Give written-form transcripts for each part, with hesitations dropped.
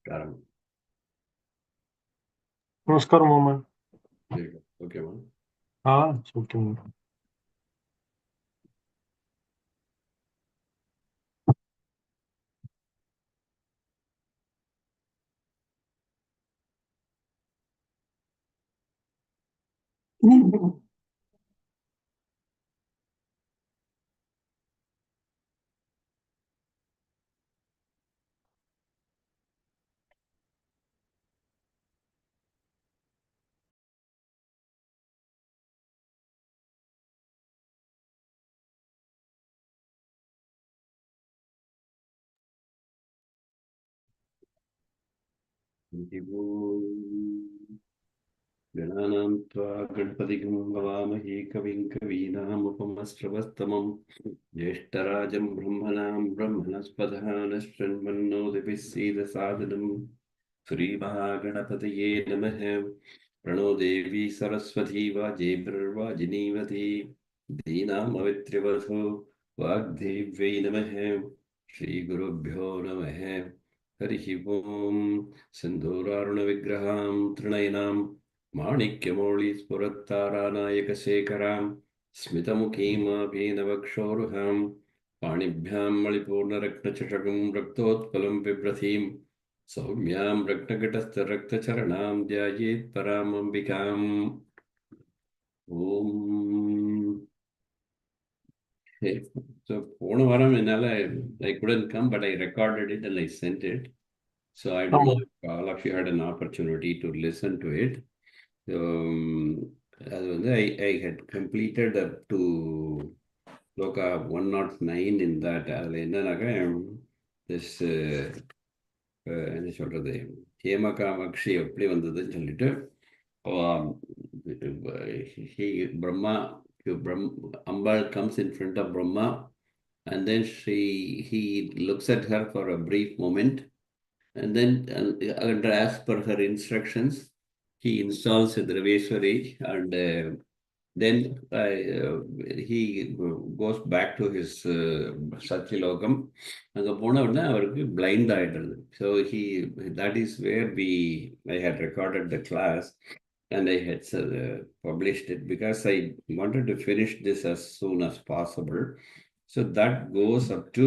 Karam. नमस्कार Mohammad. There you go. Okay, man. हाँ okay. गणानां त्वा गणपतिगं भवामहे कविं कवीनामुपमश्रवस्तमं ज्येष्ठराजं ब्रह्मणां ब्रह्मणस्पदः नश्चन्मन्नोदिभिः सीदसादनं श्रीमहागणपतये नमः. प्रणो देवी सरस्वती वाजेभिर्वाजिनीवती दीनामवित्र्यवधो वाग्देव्यै नमः. श्रीगुरुभ्यो नमः. हरिः ओम्. सिन्धूरारुणविग्रहां त्रिणयनां माणिक्यमौळिस्फुरत्तारानायकशेखरां स्मितमुखीमाभीनवक्षोरुहां पाणिभ्यां मणिपूर्णरत्नचषकं रक्तोत्पलं बिभ्रतीं सौम्यां रत्नघटस्थरक्तचरणां ध्यायेत् परामम्बिकाम्. ॐ. So, போன வாரம் என்னால I couldn't come, but I recorded it and I sent it. So I don't know ஆமாம். if all of you had an opportunity to listen to it. அது வந்து I had completed up to Loka 109 in that. அதில் என்னன்னாக்கா this என்ன சொல்றது, ஹேமகாமக்ஷி எப்படி வந்ததுன்னு சொல்லிட்டு he Brahma Ambal comes in front of Brahma, and then he looks at her for a brief moment, and then as per her instructions, he installs a Draveshwari, and then he goes back to his Satyalokam. அங்கே போன உடனே அவருக்கு blind ஆயிடுறது. So that is where I had recorded the class, and I had published it because I wanted to finish this as soon as possible. So that goes up to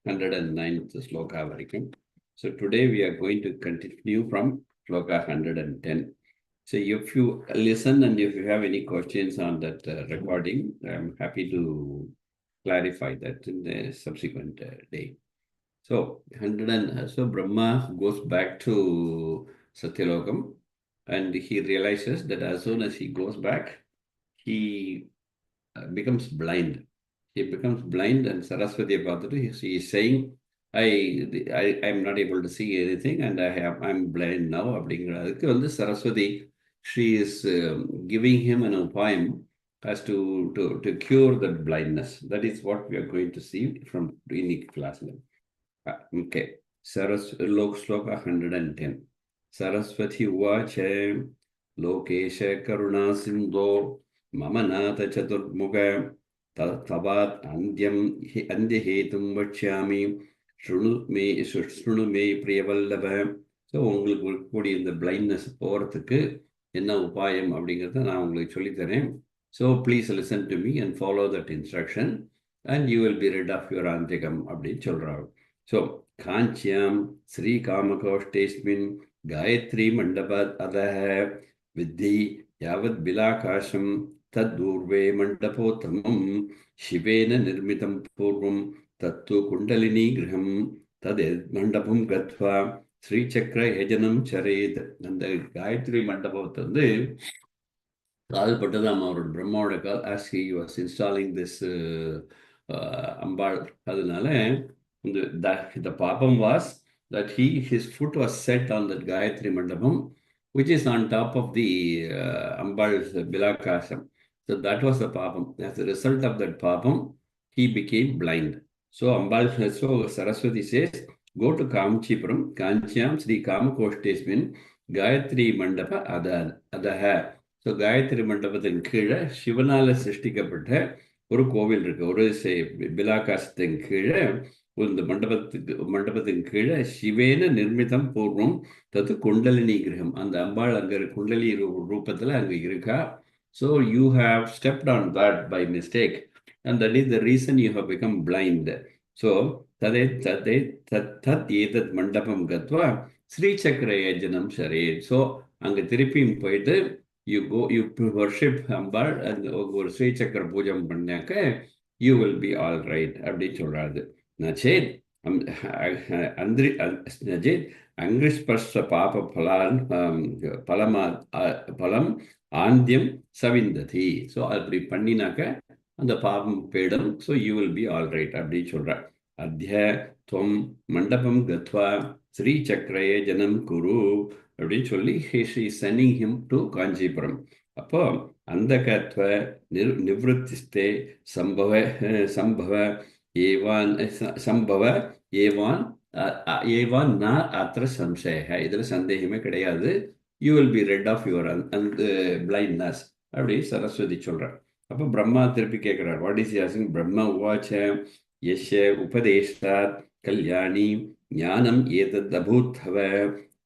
109th sloka varaikkum. So today we are going to continue from sloka 110. So if you listen and if you have any questions on that recording, I'm happy to clarify that in the subsequent day. So so Brahma goes back to Satyalokam, and he realizes that as soon as he goes back, he becomes blind. He becomes blind, and Saraswati Padri, he is saying, I'm not able to see anything, and I'm blind now. அப்படிங்கிறதுக்கு வந்து Saraswati, she is giving him an upayam as to cure that blindness. That is what we are going to see from in the class. Okay. Sloka 110. Saraswati Uvacha Lokesha Karuna Sindho Mamanatha Chaturmuga Tavat Andyahetum Vachyami Shrunu me Priyavallabha. So உங்களுக்கு இருக்கக்கூடிய இந்த blindness போகிறதுக்கு என்ன உபாயம் அப்படிங்கிறத நான் உங்களுக்கு சொல்லித்தரேன். So please listen to me and follow that instruction and you will be rid of your ஆந்திகம் அப்படின்னு சொல்கிறாங்க. ஸோ காஞ்சியாம் ஸ்ரீ காமகோஷ்டேஸ்மின் காயத்ரி மண்டபாத் அதஹ வித்தி யாவத் பிலாகாசம் தத்தூர்வே மண்டபோத்தமம் சிவேன நிர்மிதம் பூர்வம் தத்து குண்டலினி கிரகம் தத் மண்டபம் கத்வா ஸ்ரீசக்கர யஜனம் சரேத். அந்த காயத்ரி மண்டபத்தை வந்து கால்பட்டதாம் அவரோட பிரம்மாவோட கால் as he was installing this அம்பாள். அதனால the papam was that his foot was set on that Gayatri Mandapam, which is on top of the Ambal's Bilakasam. So that was the papam. As a result of that papam, he became blind. So Saraswati says, go to Kamchipuram, Kanchiam Sri Kamakoštesmin, Gayatri Mandapa Adaha. So Gayatri மண்டபத்தின் கீழே சிவனால் சிருஷ்டிக்கப்பட்ட ஒரு கோவில் இருக்கு. ஒரு பிலாகாசத்தின் கீழே இந்த மண்டபத்துக்கு கீழே சிவேன நிர்மிதம் பூர்வம் தத்து குண்டலினி கிரகம். அந்த அம்பாள் அங்க குண்டலி ரூபத்துல அங்க இருக்கா. So you have stepped on that by mistake and that is the reason you have become blind. So ததே ததே தத் ஏதத் மண்டபம் கத்வா ஸ்ரீசக்கரயோஜனம் சரே. ஸோ அங்க திருப்பியும் போயிட்டு யூ வர்ஷிப் அம்பாள் அந்த ஒரு ஸ்ரீசக்கர பூஜை பண்ணாக்க you will be all right அப்படின்னு சொல்றாரு. நச்சேத் அந்திரி நச்சேத் அங்கிருஷ்பர்ஷ பாப பலான் பலம் ஆந்தியம் சவிந்ததி. ஸோ அப்படி பண்ணினாக்க அந்த பாபம் போயிடும். So you will be all right அப்படின்னு சொல்றார். அத்திய துவம் மண்டபம் கத்வா ஸ்ரீசக்கரயே ஜனம் குரு அப்படின்னு சொல்லி ஸ்ரீ சென்னிங் ஹிம் டு காஞ்சிபுரம். அப்போ அந்த கத்வ நிவத்திஸ்தே சம்பவ சம்பவ ஏவான் சம்பவ ஏவான் ஏவான் ந அத்திர சம்சய. இதுல சந்தேகமே கிடையாது. You will be rid of your அந்த பிளைண்ட்னஸ் அப்படி சரஸ்வதி சொல்றார். அப்போ பிரம்மா திருப்பி கேட்கிறார். What is asking? பிரம்ம உவாச்ச யஸ்ய உபதேஷ்டாத் கல்யாணி ஞானம் ஏதத் அபூத்தவ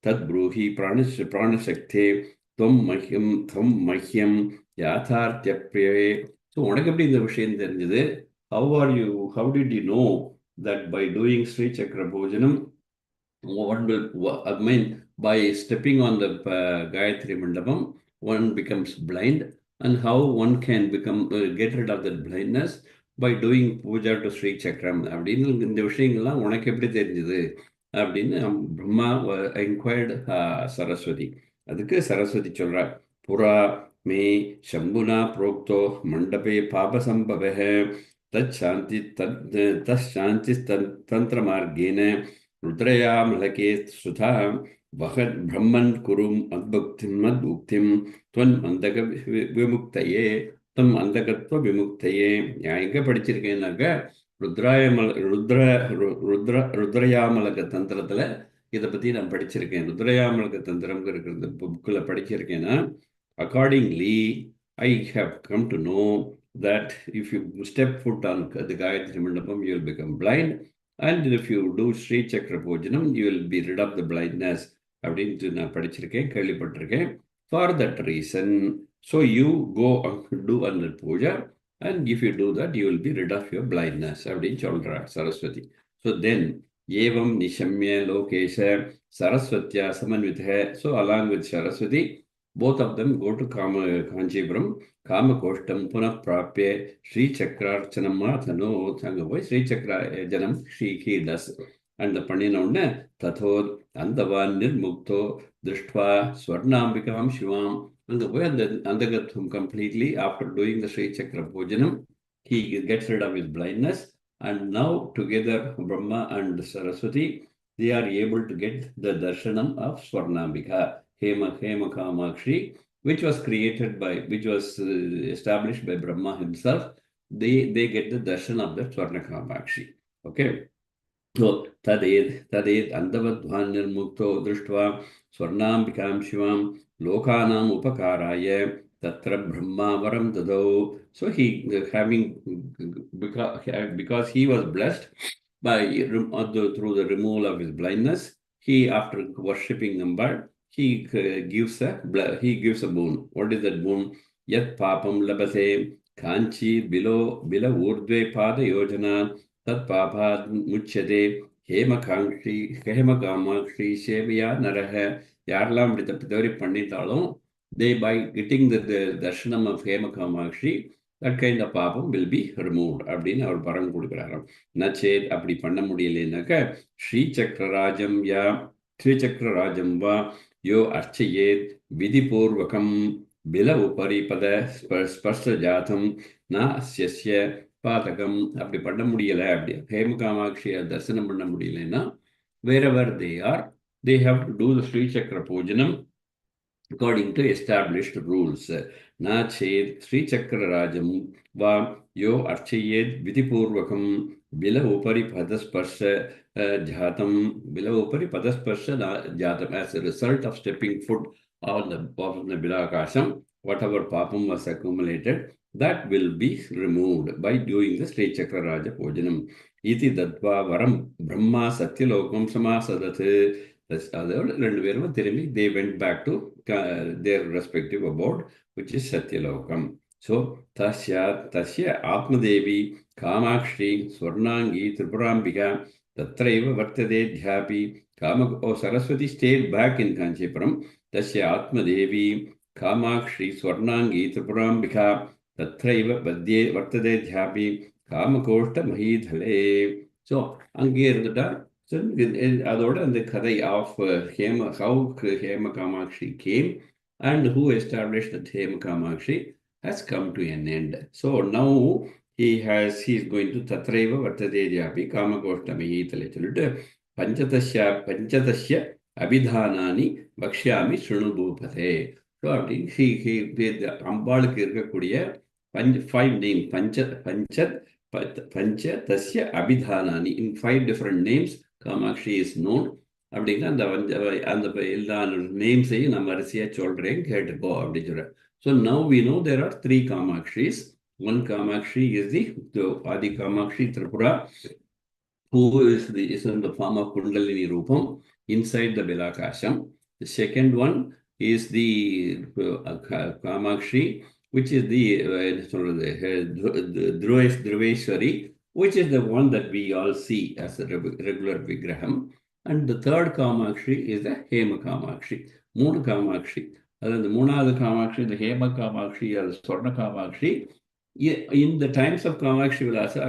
தத் ப்ரூஹி பிராணசக்தே துவம் மஹ்யம் யாதார்த்தியப்ரியே. ஸோ உனக்கு எப்படி இந்த விஷயம் தெரிஞ்சது? how did you know that by doing Sri Chakra Bhojanam, by stepping on the Gayatri Mandapam, one becomes blind, and how one can get rid of that blindness by doing puja to Sri Chakram. அப்படின்னு இந்த விஷயங்கள்லாம் உனக்கு எப்படி தெரிஞ்சது அப்படின்னு Brahma enquired Saraswati. அதுக்கு சரஸ்வதி சொல்றார், புறா மே சம்புனா புரோக்தோ மண்டபே பாபசம்பவ தச்சாந்தி தச்சாந்தி தந்திரமார்கேன ருத்ரயாமலகே சுதா வகத் பிரம்மன் குரும் மத்புக்திம் துவன் அந்தக விமுக்தையே தம் அந்தகத்துவ விமுக்தையே. நான் எங்க படிச்சிருக்கேன்னாக்க ருத்ரயாமலக தந்திரத்துல இதை பத்தி நான் படிச்சிருக்கேன். ருத்ரயாமலக தந்திரம் இருக்கிற புக்ல படிச்சிருக்கேன்னா, accordingly I have come to know that if you step foot on the Gayatri Mandapam, you will become blind, and if you do Sri Chakra Bhojanam, you will be rid of the blindness அப்படின்ட்டு நான் படிச்சிருக்கேன், கேள்விப்பட்டிருக்கேன். For that reason, so you go do under puja, and if you do that, you will be rid of your blindness அப்படின்னு சொல்றார் Saraswati. So then evam nishamya lokesha saraswatya samanvitha. So along with Saraswati, both of them go to Kanchipuram. காமகோஷ்டம் புனப்பிராப்பிய Sri சக்கரார்ச்சனம் தனோத். அங்கே போய் ஸ்ரீ சக்கர ஜனம் ஸ்ரீ டஸ் அந்த பண்ணின உடனே ததோத் அந்தவான் நிர்முக்தோ திருஷ்டுவா ஸ்வர்ணாம்பிகாம் சிவாம். அங்கே போய் அந்த அந்தகத்துவம் completely after doing the Sri Chakra pujanam he gets rid of his blindness, and now together Brahma and Saraswati, they are able to get the darshanam of Swarnambika, Hema Kamakshi, which was established by Brahma himself. They get the darshan of the Swarna Kamakshi. Okay. So taded andavadvan nirmukto drishtva Swarnambikam Shivam lokanam upakaraya tatra Brahma varam dadau. So he because he was blessed by through the removal of his blindness, he, after worshipping Ambar, he gives a boon. What is that boon? Yat papam labase kanchi bilo urdve pada yojana tat papad muchyate hemakamakshi sevya naraha. யாரெல்லாம் இப்படி தவறி பண்ணிட்டாலும், they by getting the darshanam of Hemakamakshi, that kind of பாபம் will be removed அப்படின்னு அவர் பரம் கொடுக்கிறாராம். நச்சேத் அப்படி பண்ண முடியலனாக்க ஸ்ரீசக்கரராஜம் வா யோ அர்ச்சயேத் விதிபூர்வகம் பில உபரி பத ஸ்பர்ஷ ஜாதம் ந அஸ்ய பாதகம். அப்படி பண்ண முடியல, அப்படி ஹேமகாமாட்சியை தரிசனம் பண்ண முடியலன்னா wherever they are, they have to do the Sri Chakra Pujanam according to established rules. Na ched Sri Chakra Rajam va yo archayed vidipurvakam bila upari padasparsha jatam as a result of stepping foot on the Bilakasham. whatever papam was accumulated, that will be removed by doing the Sri Chakraraja Pujanam. Iti Dadva Varam Brahma Satyalokam Samasadat. They went back to their respective abode, which is Satyalokam. So, Tasya Atmadevi Kamakshi Swarnangi Tripurambika Tatraiva Vartade Dhyapi Saraswati stayed back in Kanchipuram. Tasya Atmadevi Kamakshi Swarnangi Tripurambika Tatraiva Vartade Dhyapi Kamakoshta Mahidhale. So, அங்கே இருந்துட்டா அதோட அந்த கதை of how Hema Kamakshi came and who established that Hema Kamakshi has come to an end. So now he is going to Tatraiva Vartadedyapi Kamakoštami சொல்லிட்டு பஞ்சதஸ்ய அபிதானானி பக்ஷ்யாமி ஸ்ருணுபூபதே. So அப்படின்னு அம்பாளுக்கு இருக்கக்கூடிய five name பஞ்ச தஸ்ய அபிதானானி in 5 different names Kamakshi is known. அப்படின்னா அந்த எல்லா நேம்ஸையும் நம்ம வரிசையா சொல்றேன், கேட்டுக்கோ அப்படின்னு சொல்றேன். So now we know there are 3 Kamakshis. One Kamakshi is the Adi Kamakshi Tripura, who is in the form of Kundalini Rupam inside the Bilakasham. The second one is the Kamakshi, which is the Dhruveshwari, which is the one that we all see as a regular Vigraham. And the third Kamakshi is the Hema Kamakshi. Moon Kamakshi. The Munada Kamakshi, the Hema Kamakshi, or the Swarna Kamakshi. In the times of Kamakshi Vilasa,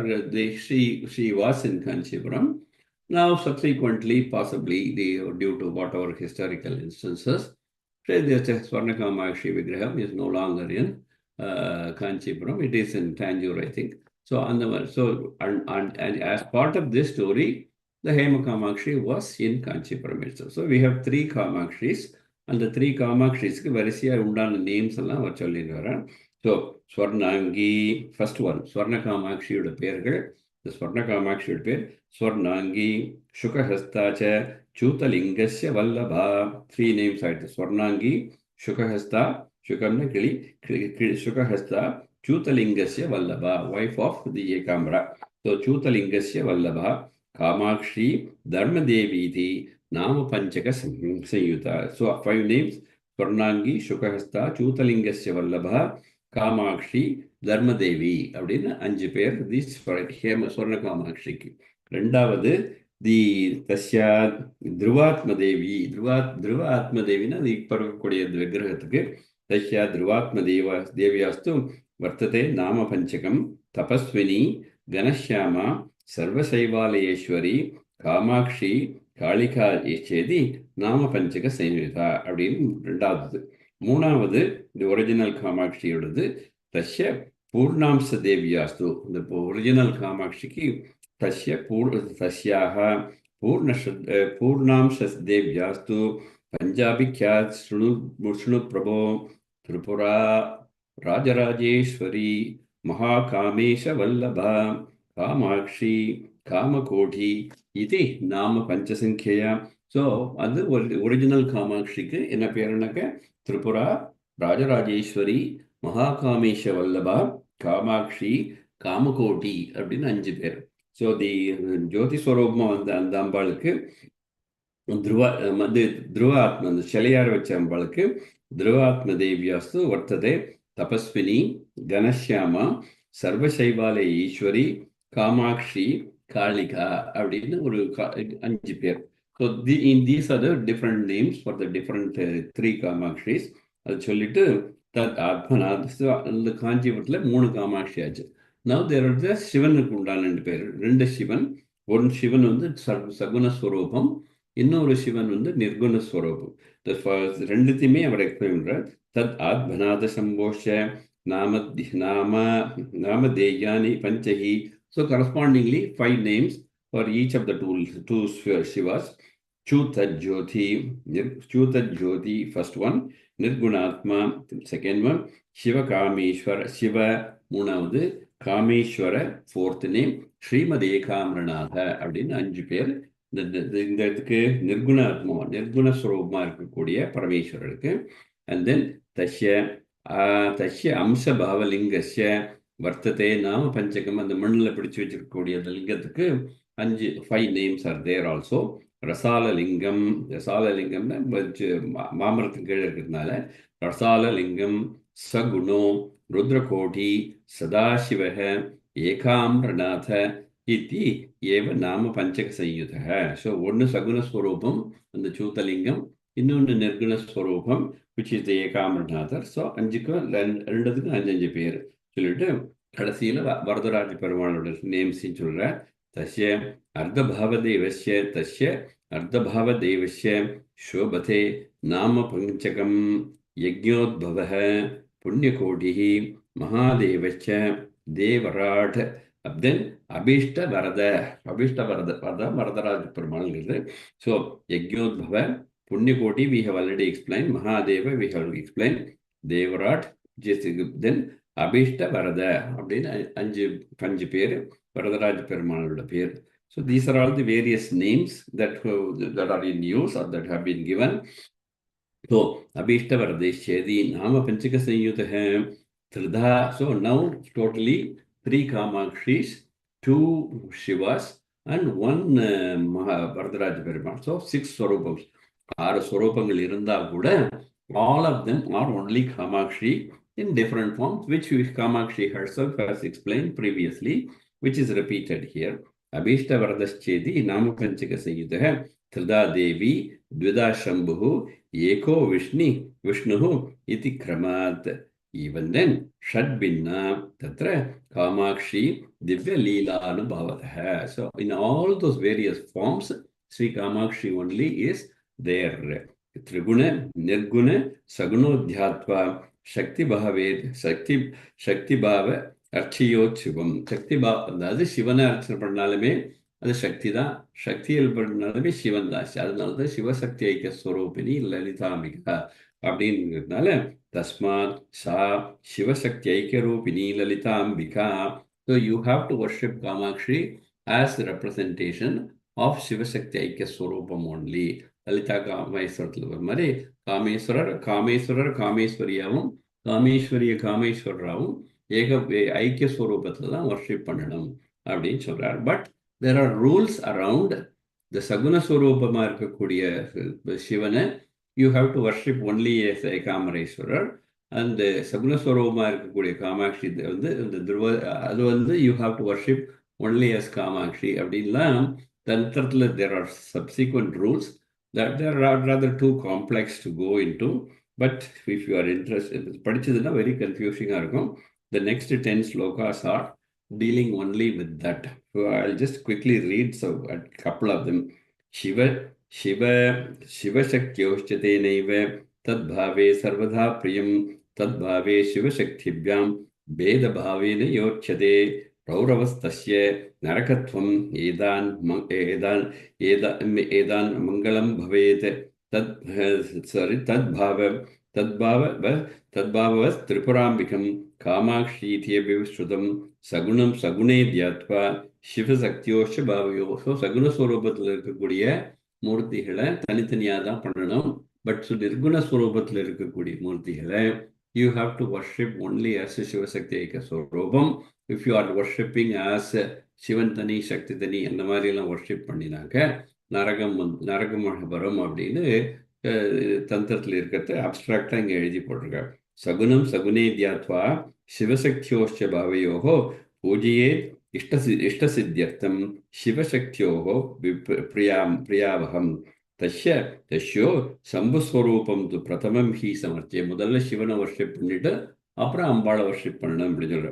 she was in Kanchipuram. Now, subsequently, possibly due to whatever historical instances, the Swarna Kamakshi Vigraham is no longer in Kanchipuram. It is in Tanjore, I think. So, and as part of this story, the Hema Kamakshi was in Kanchipuram itself. So we have 3 Kamakshis, and the 3 Kamakshis varisiya undana names alla vachollindu varan. So Swarnangi, first one, Swarna Kamakshi oda pergal. The Swarna Kamakshi oda per Swarnangi, Shukahastacha, Chutalingasya Vallabha. 3 names are the Swarnangi, Shukahasta, Shukamna Kili, Shukahasta, Chutalingasya Vallabha, wife of the Ekamra. So Chutalingasya Vallabha, Kamakshi, Dharmadevi, Nama Panchaka Sanyuta. So 5 names: Swarnangi, Shukahasta, Chutalingasya Vallabha, Kamakshi, Dharmadevi. அப்படின்னு 5 பேர் this Hema Swarna Kamakshiki. ரெண்டாவது the Tasya Dhruvatmadevi. Dhruvatmadeviனா இப்போ இருக்கக்கூடிய விக்கிரகத்துக்கு Tasya Dhruvatmadeviyastu Vartate Nama Panchakam Tapaswini Ganashyama Sarvasaivalayeshwari Kamakshi Kalika Echedi Nama Panchaka Sanyuta அப்படின்னு ரெண்டாவது. மூணாவது the original Kamakshi யோடது Tasya Purnamsa Deviyastu. The original Kamakshiki Tasyaha Purnamsa Devyastu Punjabi Khyat Shrunu Prabho Tripura Rajarajeshwari Mahakamesha Vallabha Kamakshi Kamakoti iti Nama Panchasankhya. So, அது original காமாட்சிக்கு என்ன பேருனாக்க திரிபுரா, ராஜராஜேஸ்வரி, மகாகாமேஷ வல்லபா, காமாட்சி, காமகோட்டி அப்படின்னு 5 பேர். So the ஜோதி ஸ்வரூபமாக வந்த அந்த அம்பாளுக்கு ಧ್ರುವಾತ್ಮ ಶಲೆಯಾರ ವಚ್ಚ ಅಂಬಳಕ್ಕೆ ಧ್ರುವಾತ್ಮ ದೇವಿಯಾಸ್ತು ವರ್ತದೆ ತಪಸ್ವಿನಿ கனஷ்யாமா சர்வசைவாலய ஈஸ்வரி காமாட்சி காளிகா அப்படின்னு ஒரு 5 பேர். So these are the different names for the different 3 காமாட்சிஸ். அது சொல்லிட்டு அந்த காஞ்சிபுரத்தில் 3 காமாட்சி ஆச்சு. நவ் தேர் ஆர் த சிவனுக்கு உண்டான 2 பேர். 2 சிவன். ஒரு சிவன் வந்து சகுணஸ்வரூபம், இன்னொரு சிவன் வந்து நிர்குணஸ்வரூபம். ரெண்டுத்தையுமே அவர் எக்ஸ்பிளைன் பண்றார். தத் Athmanatha சம்போஷ நாமதேயானி பஞ்சஹி. So correspondingly 5 names for each of the two Shivas. Chutajyoti, first one. Nirgunatma, second one. Shiva Kameshwara, Shiva மூணாவது. Kameshwara fourth name. ஸ்ரீமதே காமரநாத அப்படின்னு 5 பேர். இந்த இதுக்கு நிர்குணஸ்வரூபமா இருக்கக்கூடிய பரமேஸ்வரருக்கு. அண்ட் தென் தஸ்ய தஸ்ய அம்சபாவலிங்கஸ்ய வர்த்ததே நாம பஞ்சகம். அந்த மண்ணில் பிடிச்சு வச்சிருக்கக்கூடிய அந்த லிங்கத்துக்கு 5 நேம்ஸ் ஆர் தேர் ஆல்சோ. ரசாலலிங்கம், ரசாலலிங்கம்னா மாமரத்துக்கு கீழே இருக்கிறதுனால ரசாலலிங்கம், சகுணோ, ருத்ரகோடி, சதாசிவக, ஏகாம்பிரநாத இத்தி ஏவ நாம பஞ்சக சயுதக. ஸோ ஒன்று சகுணஸ்வரூபம் அந்த சூத்தலிங்கம், இன்னொன்று நிர்குணஸ்வரூபம் which is the Ekambaranathar. So 5க்கும் 2த்துக்கும் 5 பேர் சொல்லிட்டு கடைசியில் வரதராஜ பெருமாளோட நேம்ஸையும் சொல்ற. தஸ்ய அர்த்தபாவதேவஸ்ய தஸ்ய அர்த்தபாவதேவஸ்ய சோபதே நாம பஞ்சகம் யஜ்ஞோத்பவः புண்ணியகோடிः மகாதேவச்ச தேவராட். தென் அபீஷ்ட வரத, அபீஷ்ட வரத வரதராஜ பெருமாள்ங்கிறது. ஸோ யஜ்ஞோத்பவ, புண்ணியகோடி we have already explained, Mahadeva we have explained, தேவராட், தென் அபீஷ்ட வரத அப்படின்னு 5 பேர் வரதராஜ பெருமாளோட பேர். So these are all the various names that are in use or that have been given. So abhishta vardeshedi nama panchaka sanyutaha tridha. So now totally 3 Kamakshis, 2 Shivas and 1 Varadaraja Perumal. So 6 Swarupams. 6 Swarupangal irundha kuda all of them are only Kamakshi in different forms, which Kamakshi herself has explained previously, which is repeated here. Abhishta vardeshedi nama panchaka sanyutaha tridha devi dvida shambhu eko vishnuhu iti kramat. Even then shadbinna tatra Kamakshi divya leela anubhavataha. So in all those various forms, Sri Kamakshi only is there. Triguna, Nirguna, Sagunodhyatva, Shakti Bhaved, Shakti Bhava, Archiyot Shivam. Shakti Bhava, அதாவது சிவனை அர்ச்சனை பண்ணாலுமே அது சக்தி தான், சக்தியில் பண்ணாலுமே சிவன் தான். அதனால தான் சிவசக்தி ஐக்கிய ஸ்வரூபிணி லலிதாம்பிகா அப்படிங்கிறதுனால தஸ்மாத் சா சிவசக்தி ஐக்கிய ரூபிணி Lalithambika. So you have to worship Kamakshi as the representation of Sivasakthi ஐக்கிய ஸ்வரூபம் only. லலிதா காமேஸ்வரத்தில் வர மாதிரி காமேஸ்வரர் காமேஸ்வரியாவும் காமேஸ்வரராகவும் ஐக்கிய ஸ்வரூபத்தில் தான் வர்ஷிப் பண்ணணும் அப்படின்னு சொல்றார். But there are rules around the சகுன ஸ்வரூபமாக இருக்கக்கூடிய சிவனை you have to worship only as Ekambareswarar. and சகுனஸ்வரூபமாக இருக்கக்கூடிய காமாட்சி வந்து இந்த அது வந்து you have to worship only as Kamakshi அப்படின்லாம் தந்திரத்தில் there are subsequent rules that they are rather too complex to go into. But if you are interested, படிச்சதுன்னா very confusing-ஆ இருக்கும். The next 10 slokas are dealing only with that. So I'll just quickly read a couple of them. Shiva Shaktyoshchatenaiva tadbhave sarvadha priyam tadbhave Shiva Shaktibhyam Veda bhavena yochade Rauravastasya Narakatvam edan mangalam bhavet tadbhavas tripurambikam Kamakshi ithiyabhivishrutam சகுணம் சகுணே தியாத்வா சிவசக்தியோஷ பாவையோ. So சகுண ஸ்வரூபத்தில் இருக்கக்கூடிய மூர்த்திகளை தனித்தனியாக தான் பண்ணணும். பட் நிர்குண ஸ்வரூபத்தில் இருக்கக்கூடிய மூர்த்திகளை you have to worship only as Shivashakti ஐக்கிய ஸ்வரூபம். If you are worshipping as Sivan தனி சக்தி தனி அந்த மாதிரிலாம் வர்ஷிப் பண்ணினாக்க நரகம் வரும் அப்படின்னு தந்திரத்தில் இருக்கிறத அப்டிராக்டாக இங்கே எழுதி போட்டிருக்காங்க. சகுனம் சகுனே தியாத்வா சிவசக்தியோஷ பாவையோகோ பூஜையே இஷ்டசித்தியர்த்தம் சிவசக்தியோகோ பிரியாவகம் தஸ்யோ சம்புஸ்வரூபம் து பிரதமம் ஹி சமர்த்திய. முதல்ல சிவனை வர்ஷிப் பண்ணிட்டு அப்புறம் அம்பாளை வர்ஷிப் பண்ணணும் அப்படின்னு சொல்ற.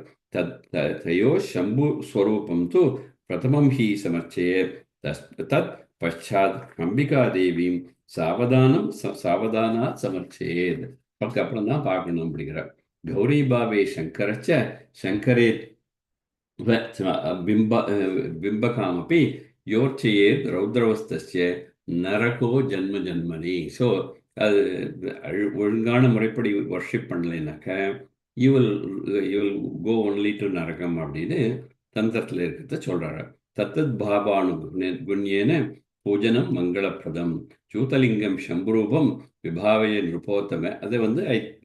தயோ சம்பு ஸ்வரூபம் து பிரதமம் ஹி சமர்த்தியே தத் பஷாத் அம்பிகா தேவீம் சாவதானாத் சமர்ச்சேத். அதுக்கப்புறம் தான் பார்க்கணும் அப்படிங்கிறார். கௌரி பாவே சங்கரச்ச சங்கரே பிம்பகாமப்பி யோர்ச்சையேத் ரௌத்ரவஸ்தஸ்ய நரகோ ஜன்ம ஜன்மனி. ஸோ அது ஒழுங்கான முறைப்படி வர்ஷிப் பண்ணலைனாக்க you will go only to narakam அப்படின்னு தந்திரத்தில் இருக்கிறத சொல்றாரு. தத்தத் பாபானு குண்யேன பூஜனம் மங்களப்பிரதம் Chutalingam Shambhurupam Vibhavaya Nrupotama.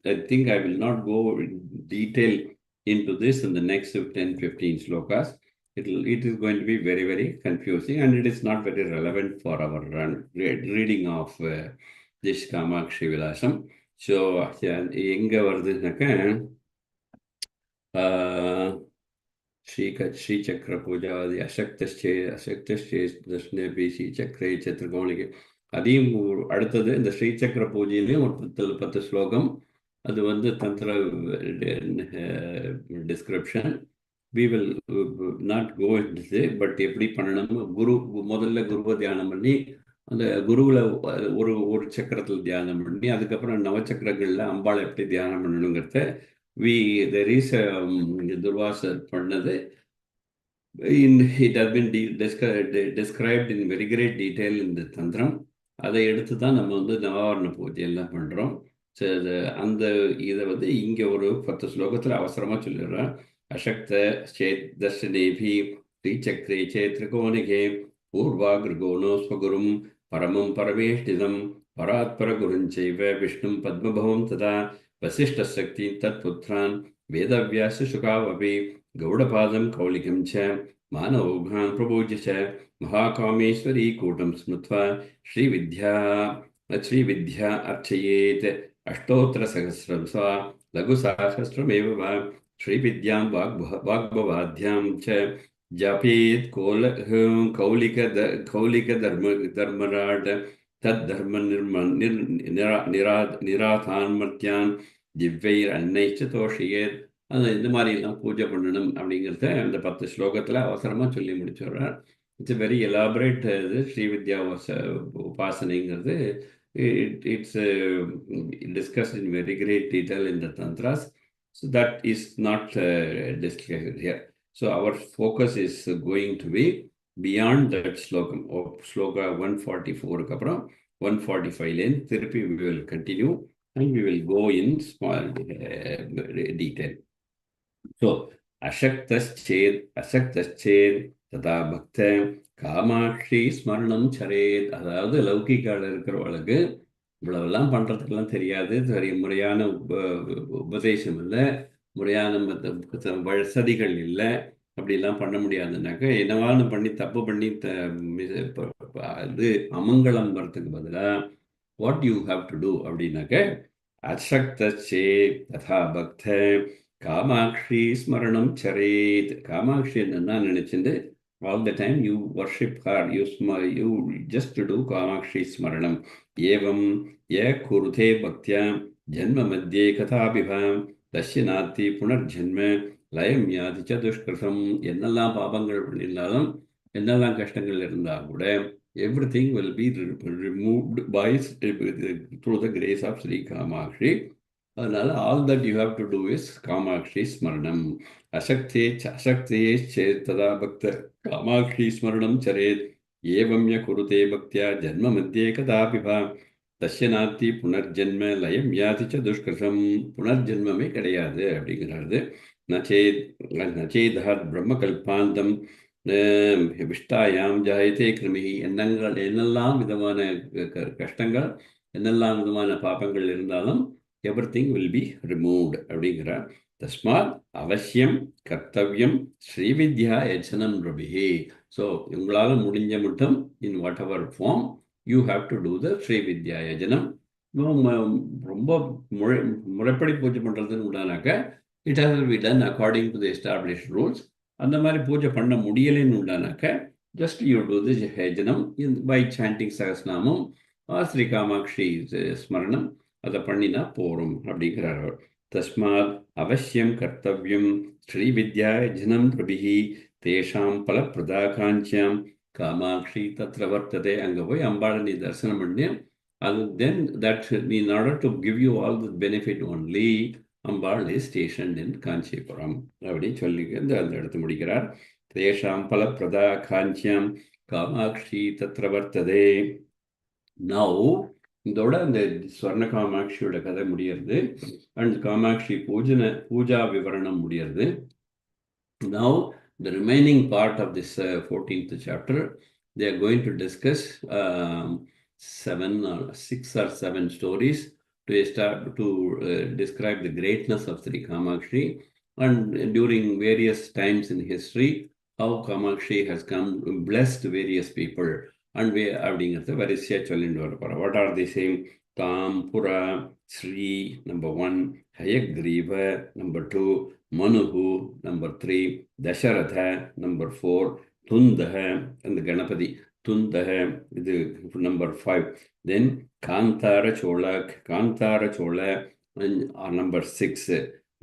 I think I will not go in detail into this in the next 10-15 slokas. It is going to be very, very confusing, and it is not very relevant for our reading of this Kamakshi Vilasam. So, எங்க வருதுனாக்க श्रीचक्र पूजा அசக்தஸ்சே தர்ஷனேபி ஸ்ரீசக்கரே சத்ருகோணிகே அதையும் அடுத்தது இந்த ஸ்ரீசக்கர பூஜையிலையும் ஒரு 10 ஸ்லோகம். அது தந்திர description. we will not go into it, but எப்படி பண்ணணும், முதல்ல குருவை தியானம் பண்ணி அந்த குருவில் ஒரு சக்கரத்தில் தியானம் பண்ணி அதுக்கப்புறம் நவச்சக்கரங்களில் அம்பாளை எப்படி தியானம் பண்ணணுங்கிறத there is துர்வாசர் பண்ணது. It has been described in very great detail in the தந்திரம். அதை எடுத்து தான் நம்ம நவாவரண பூஜை எல்லாம் பண்ணுறோம். அந்த இதை இங்கே ஒரு 10 ஸ்லோகத்தில் அவசரமாக சொல்லிடுறேன். அசக்த சேத் தர்ஷனேபி ஸ்ரீசக்ரே சேத்ரிகோணிகே பூர்வாகிருகோணோ ஸ்வகுரும் பரமம் பரமேஷ்டிதம் பராத்பர குருஞ்சைவ விஷ்ணும் பத்மபவம் ததா வசிஷ்டசக்தி தத்புத்ரான் வேதவியாச சுகாவபி கௌடபாதம் கௌலிகம் ச மானவோகான் பிரபூஜ்ய ச மகாகாமேஸ்வரி கூட்டம் ஸ்மிருத்வா ஸ்ரீவித்யா அர்ச்சயேத் அஷ்டோத்தரசகஸ்ரம் ஸ்வா லகுசாகஸ்ரமேவ வா ஸ்ரீவித்யாं வாக்பவாத்யாं ச ஜபேத் கௌலிக தர்மராட் தத்தர்ம நிராதான்மர்த்தியான் திவ்யைர் அன்னைச்ச தோஷியேத். இந்த மாதிரிலாம் பூஜை பண்ணணும் அப்படிங்கிறத அந்த 10 ஸ்லோகத்தில் அவசரமாக சொல்லி முடிச்சுடுறார். It's very elaborate. இது ஸ்ரீவித்யா உபாசனைங்கிறது it's discussed in very great detail in the tantras. So that is not discussed here. So our focus is going to be beyond that slokam. Sloka 144 அப்புறம் 145 திருப்பி we will continue and we will go in small detail. So அசக்தஸ்சேத் ததா பக்த காமாட்சி ஸ்மரணம் சரேத். அதாவது லௌகிக்கால இருக்கிறவளுக்கு இவ்வளவெல்லாம் பண்ணுறதுக்கெல்லாம் தெரியாது, சரி முறையான உபதேசம் இல்லை, முறையான வசதிகள் இல்லை, அப்படிலாம் பண்ண முடியாதுனாக்க என்னவாலும் பண்ணி தப்பு பண்ணி இது அமங்கலம் வரத்துக்கு பதிலாக what you have to do அப்படின்னாக்க அசக்தே ததா பக்த காமாட்சி ஸ்மரணம் சரேத். காமாட்சி என்னன்னா நினைச்சிட்டு all the time you worship her, you just do Kamakshi Smaranam. Evam ya kuruthe bhaktya janma madhye kathabhivam tasyanati punarjanma layam yadi cha dushkratam. என்னெல்லாம் பாபங்கள் பண்ணினாலும் என்னெல்லாம் கஷ்டங்கள் இருந்தால் கூட everything will be removed by through the grace of Sri Kamakshi. அதனால all that you have to do is Kamakshi Smaranam. அசக்தே சேத் ததா பக்த காமாட்சி ஸ்மரணம் சரேத். ஏவம் ய குருதே பக்தியா ஜன்ம மத்தியே கதாபி வா தஸ்ய நாத்தி புனர்ஜன்ம லயம் யாதி ச துஷ்கிருதம். புனர்ஜன்மமே கிடையாது அப்படிங்கிறது. நச்சேதஹத் பிரம்ம கல்பாந்தம் விஷ்டாயாம் ஜாயதே கிருமி. என்னெல்லாம் விதமான கஷ்டங்கள், என்னெல்லாம் விதமான பாபங்கள் இருந்தாலும் everything will be removed அப்படிங்கிறார். தஸ்மாத் அவசியம் கர்த்தவியம் ஸ்ரீவித்யா யஜனம் ரபிஹி. ஸோ உங்களால் முடிஞ்ச மட்டும் in whatever form you have to do the Srividya yajanam. ரொம்ப முறைப்படி பூஜை பண்ணுறதுன்னு உண்டானாக்க it has be done according to the established rules. அந்த மாதிரி பூஜை பண்ண முடியலைன்னு உண்டானாக்க just you do the yajanam by chanting Sahasranamam Sri Kamakshi smaranam. அதை பண்ணினா போகிறோம் அப்படிங்கிறார். தஸ்மாத் அவசியம் கர்த்தவியம் ஸ்ரீவித்யா யஜனம் பிரபிஹி தேஷாம் பலப்பிரதாகாஞ்சியாம் காமாட்சி தத்ர வர்த்ததே. அங்கே போய் அம்பாளை நீ தரிசனம் பண்ணி அது then that in order to give you all the benefit only Ambal is station in Kanchipuram அப்படின்னு சொல்லி அந்த இடத்து முடிக்கிறார். தேஷாம் பலப்பிரதாகாஞ்சியாம் காமாட்சி தத்ர வர்த்ததே. நவ் இதோட அந்த ஸ்வர்ண காமாட்சியோட கதை முடியறது அண்ட் காமாட்சி பூஜா விவரணம் முடியறது. Now the remaining part of this 14th chapter they are going to discuss six or seven stories to describe the greatness of Sri Kamakshi and during various times in history, how Kamakshi has come blessed various people. And we அப்படிங்கிறத வரிசையா சொல்லிட்டு வர போறோம். What are they saying? Tam, Pura, Sri, number one, Hayagriva, number two, Manuhu, number three, Dasharatha, number four, Tundaha, and the Ganapati. Tundaha, இது number five. Then Kantara Chola, number six.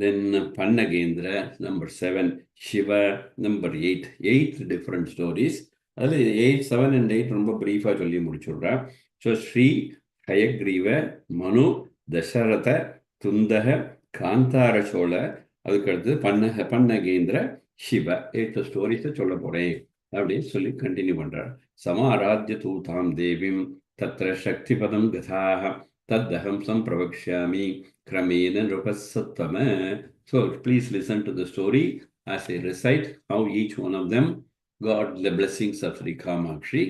Then Pannagendra, number seven. Shiva, number eight. Eight different stories. அதில் 8, 7 and 8 ரொம்ப பிரீஃபாக சொல்லி முடிச்சுடுறேன். So Sri Hayagriva மனு தசரத துந்தக காந்தார சோழ அதுக்கடுத்து பன்னகேந்திர சிவ 8 ஸ்டோரிஸை சொல்ல போறேன் அப்படின்னு சொல்லி கண்டினியூ பண்றார். சமாராத்திய தூதாம் தேவிம் தத்ர சக்திபதம் கதாக தத்தகம் சம்பிரவக்ஷாமி கிரமேன நிருபசத்தம. So please listen to the story as I recite how each one of them got the blessings of Sri Kamakshi.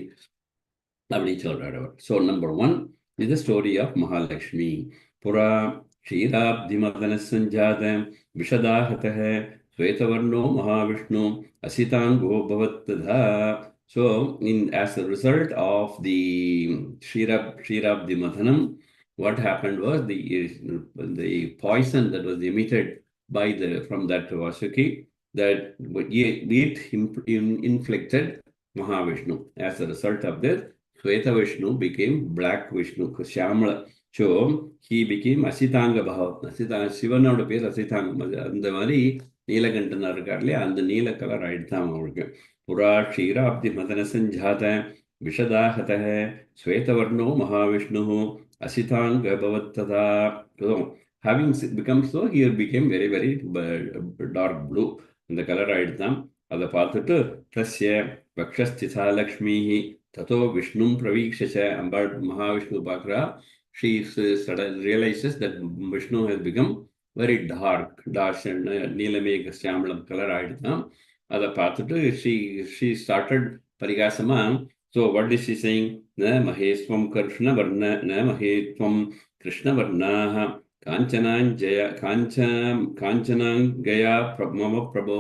So number one is the story of Mahalakshmi. Pura Ksheerabdimadana Sanjata Vishadahatah Svetavarno Mahavishnu Asitango Bhavatadha. So as a result of the Ksheerabdimadhanam, what happened was the poison that was emitted from that Vasuki, that it inflicted Mahavishnu. As a result of this, Sweta Vishnu became Black Vishnu, Shyamala. So he became Asitanga Bhavat. Shivanoda பேர் அசிதாங்க. அந்த மாதிரி நீலகண்டனா இருக்கார்லையே அந்த நீல colour ஆயிடுதான் அவருக்கு. புரா க்ஷீராப்தி மதன சஞ்சாத விஷதாஹத ஸ்வேதவர்ணோ Mahavishnu அசிதாங்க பவத்ததா. So having become so, he became very, very dark blue. இந்த colour ஆயிடுதான். அதை பார்த்துட்டு தஸ்ய வக்ஷஸ்திதா லக்ஷ்மி ததோ விஷ்ணு பிரவீக்ஷ அம்பாள் மகாவிஷ்ணு பார்க்குறா. She realizes that Vishnu has become very dark and நீலமேக சியாமளம் கலர் ஆயிடுதான். அதை பார்த்துட்டு she started பரிகாசமா. So what is she saying? ந மகேஸ்வம் கிருஷ்ணவர்ண கிருஷ்ணவர்ணாஹ காஞ்சனாங்கயா மம பிரபோ.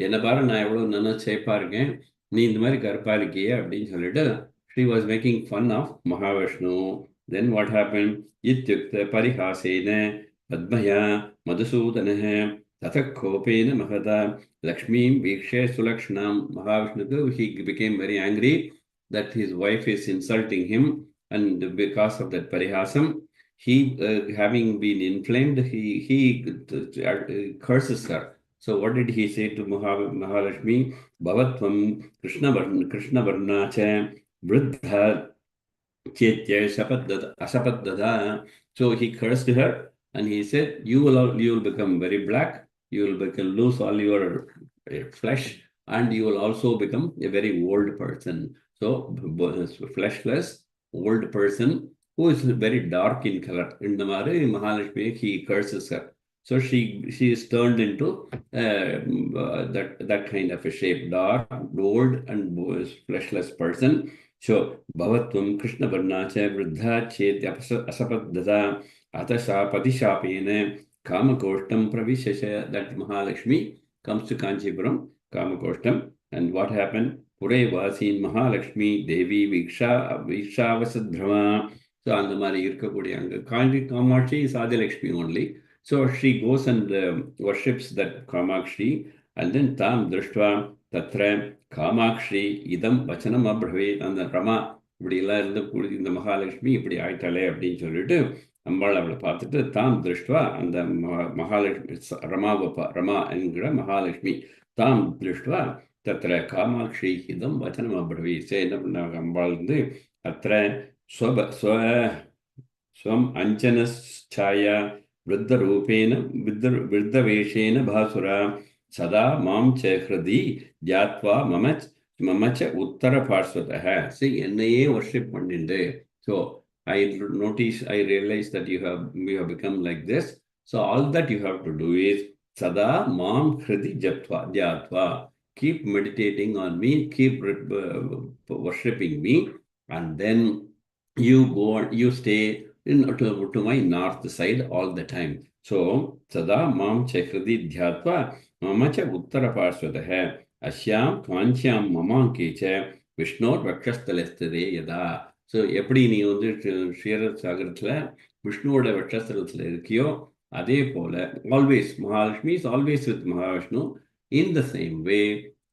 என்ன பாரு, நான் எவ்வளவு நல்லா சேப்பா இருக்கேன், நீ இந்த மாதிரி கருப்பா இருக்கியே அப்படின்னு சொல்லிட்டு she was making fun of Mahavishnu. Then what happened? Ityukta parihasena padmaya madhusudanah tathakopena mahata lakshmim vikshe sulakshnam. Mahavishnu, he became very angry that his wife is insulting him, and because of that parihasam, he having been inflamed, he curses her. So what did he say to Mahalakshmi? Bhavatvam Krishnavarna cha vruddha chetya asapaddada. So he cursed her and he said, you will become very black, you will lose all your flesh, and you will also become a very old person. So fleshless old person who is very dark in color. In the Mare Mahalakshmi, he curses her. So she is turned into that kind of a shape, dark, old, and fleshless person. So Bhavatvam Krishna Varnacha Vruddha Chet Asapaddada Atasha Padishapena Kamakostam Pravishasha. That Mahalakshmi comes to Kanchipuram, Kamakostam, and what happened? Pure Vasin Mahalakshmi Devi Vikshavasadhrama. So அந்த மாதிரி இருக்கக்கூடிய அங்க Kamakshi is Adilakshmi only. So she goes and worships that Kamakshi, and then Tam Drishtva Tatra Kamakshi Idam Vachanam Abhrave. And the Rama இப்படி எல்லாம் இருந்து இந்த மகாலட்சுமி இப்படி ஆயிட்டாலே அப்படின்னு சொல்லிட்டு அம்பாள் அவளை பார்த்துட்டு தாம் திருஷ்டுவா அந்த மகாலட்சுமி ரமா என்கிற மகாலட்சுமி தாம் திருஷ்டுவா தத்திர காமாட்சி இதம் வச்சனம் அப்ரவி. என்ன பண்ணாங்க அம்பாள் வந்து அத்திர ஸ்வம் அஞ்சனச்சாயா விருத்தவேஷேன பாசுரா சதா மாம் ச ஹிருதி ஜாத்வா மமச்ச உத்தர பார்ஸ்வதः. See, என்னையே வர்ஷிப் பண்ணிண்டு. So I realize that you have become like this. So all that you have to do is sada mam hridi jatva. Keep meditating on me, keep worshipping me, and then you go, you stay to my north side all the time. So, sada mam chakriti dhyatva mama cha uttara parshvadaha ashyam kancham mamanke cha Vishnor Vakshastalestade yada. So, எப்படி நீ வந்து க்ஷீரசாகரத்துல விஷ்ணுவோட வட்சஸ்தலத்துல இருக்கியோ அதே போல always Mahalakshmi is always with Mahavishnu. In the same way,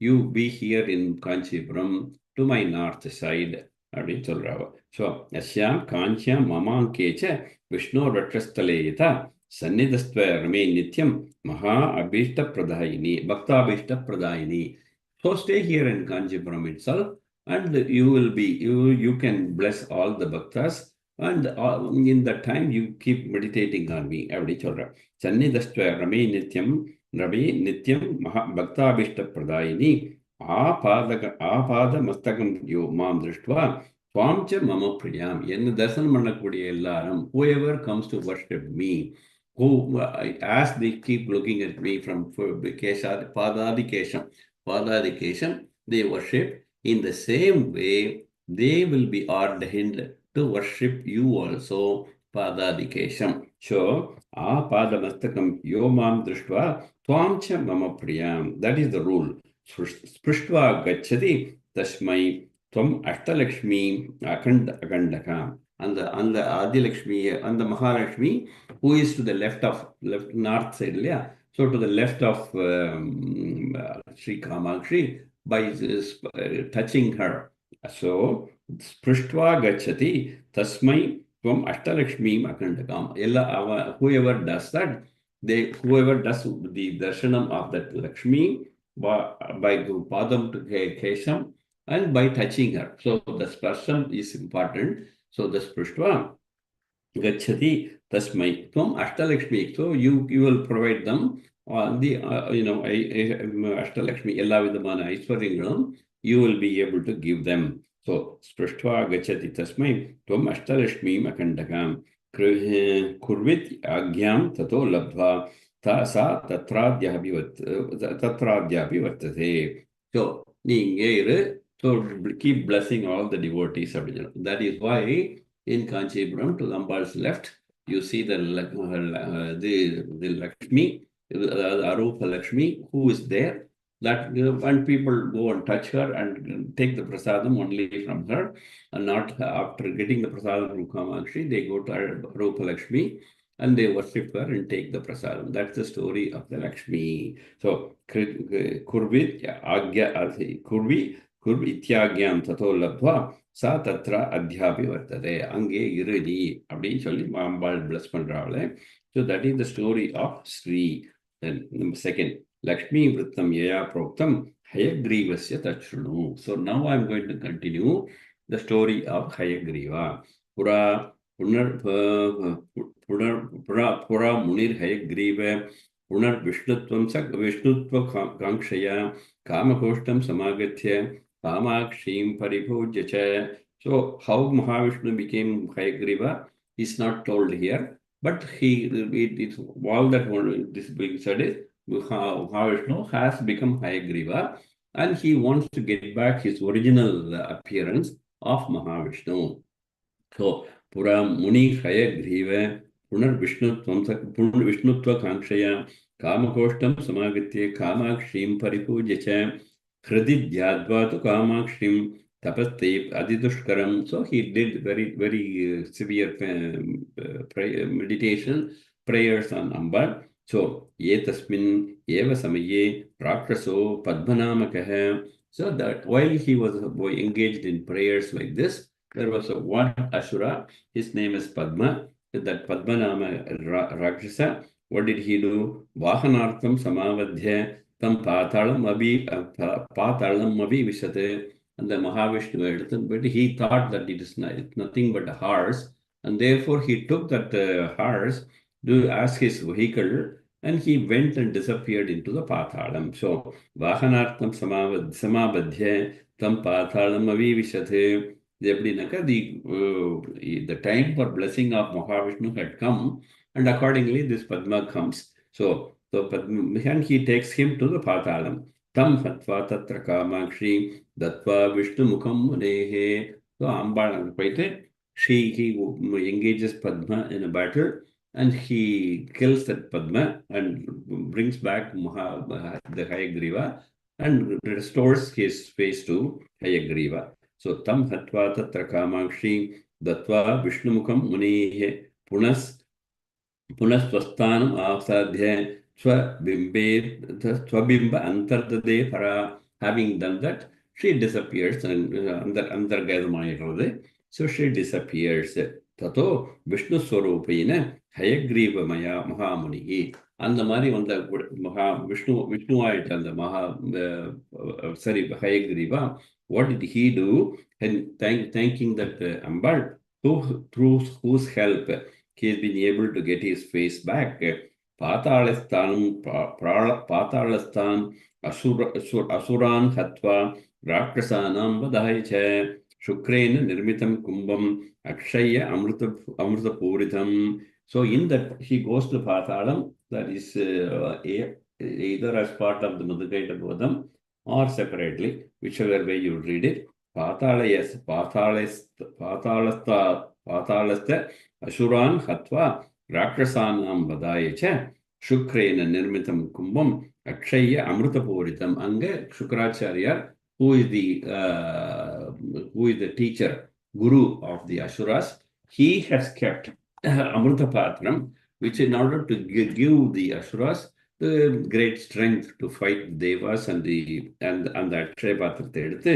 you be here in Kanchipuram to my north side. அப்படின்னு சொல்றாவ. So, अस्यां काञ्च्यां ममाङ्के च विष्णोर्वक्षस्थले यथा सन्निधस्त्व रमे नित्यं महा अभीष्टप्रदायिनी, भक्ताभीष्टप्रदायिनी. So stay here in Kanchipuram itself, and you can bless all the bhaktas, and in that time you keep meditating on me. அப்படி சொல்ற. சந்நிதஸ்த்வ ரமே நித்யம் மகா பக்தாபீஷ்டப்பிரதாயினி ஆபாத மஸ்தகம் யோ மாம் திருஷ்டுவா துவாம் ச மம பிரியாம். என்ன தரிசனம் பண்ணக்கூடிய எல்லாரும், whoever comes to worship me, who as they keep looking at me from Padadikesham, they worship. In the same way, they will be ordained to worship you also, Padadikesham. So, Padamastakam Yomam Drishtva Tvam cha Mama Priyam. That is the rule. Sprishtva Gachati Tasmai Tvam Ashtalakshmi Akandaka. And the Adilakshmi and the Mahalakshmi, who is to the left north side, yeah. So to the left of Sri Kamakshi, by touching her. So, Sprishtva Gachati Tasmai Tvam Ashtalakshmi Akandakam. Whoever does that, whoever does the darshanam of that Lakshmi by Padam to Kesham and by touching her. So, this person is important. So, the Sprishtva Gachati Tasmai Tvam Ashtalakshmi. So, you will provide them the Ashtalakshmi Ella Vidamana Aishwaryangalam, you will be able to give them. So, Sprishtva Gachati Tasmai Tvam Ashtalakshmi Akandakam Kurvit Agyam Tato Labdva Sa Tatradhyapi Vartate. So, so keep blessing all the devotees. That is why in Kanchipuram, to Lambal's left, you see the Lakshmi, the Arupa Lakshmi, who is there. That when people go and touch her and take the prasadam only from her, and not after getting the prasadam from Kamakshi, they go to Arupa Lakshmi and they worship her and take the prasadam. That's the story of the Lakshmi. So, Kurvi இத்தியாகியம் ததோ லப்த்வா சா தத்ரா அத்தியாபி வர்த்ததே. அங்கே இறுதி அப்படின்னு சொல்லி அம்பாள் plus பண்றாளே. So that is the story of Sri. Then second, Lakshmi Vrittam Yaya Proktam Hayagrivasya Tachrunu. So now I'm going to continue the story of Hayagriva. Pura Munir Hayagriva Punar Vishnutva Kankshaya Kamakoshtam Samagatya Kamakshim Paribhujya cha. So, how Mahavishnu became Hayagriva is not told here, but all that this being said is Mahavishnu has become Hayagriva, and he wants to get back his original appearance of Mahavishnu. So, Pura Muni Hayagriva Punar Vishnutva Kankshaya Kamakoshtam Samagatya Kamakshim Paribhujya cha. Hrididhyadvatu Kamakshim Tapaste Adidushkaram. So he did very, very severe meditation, prayers on Amba. So, Yetasmin Eva Samaye Rakshaso Padmanamakaha. So that while he was engaged in prayers like this, there was one Asura, his name is Padma, that Padmanama Rakshasa. What did he do? Vahanartham Samavadhya Tam Patalam Avi Vishate, and the Mahavishnu, but he thought that it's nothing but a horse, and therefore he took that horse as his vehicle, and he went and disappeared into the Patalam. So, Vahanartham Samabadhya Tam Patalam Avi Vishate. The time for blessing of Mahavishnu had come, and accordingly this Padma comes. So and he takes him to the Patalam. Tam Hatva Tatra Kamakshi Datva Vishnu Mukham Munehe. So Ambal போயிட்டு he engages Padma in a battle, and he kills that Padma and brings back the Hayagriva and restores his face to Hayagriva. So tam hatva tatra kamakshi datva vishnumukam munihe punas पुनस्त्वस्थानम् आसाद्य स्वबिम्ब antardade para. Having done that, she disappears and andargadamayiradhu. So she disappears. Tato Vishnu Swarupena Hayagriva Maya Mahamuni. அந்த மாதிரி வந்த விஷ்ணு ஆயிட்ட அந்த sorry, Hayagriva. What did he do? And thanking that Ambal, through whose help he has been able to get his face back. Patalastan Asuran Hatva Rakrasanam Vadaicha Shukrena Nirmitam Kumbam Akshaya Amrita Puritam. So in that he goes to Patalam, that is either as part of the Madhagaita Bodham or separately, whichever way you read it. Patala, yes, Patalasta Asuran Hatva Rakrasanam Vadayacha Shukrena Nirmitam Kumbam Akshaya Amrutapuritam. Anga Shukracharya, who is the teacher, guru of the Asuras, he has kept Amrutapatram, which in order to give the Asuras the great strength to fight the Devas and the Akshaya Patrate எடுத்து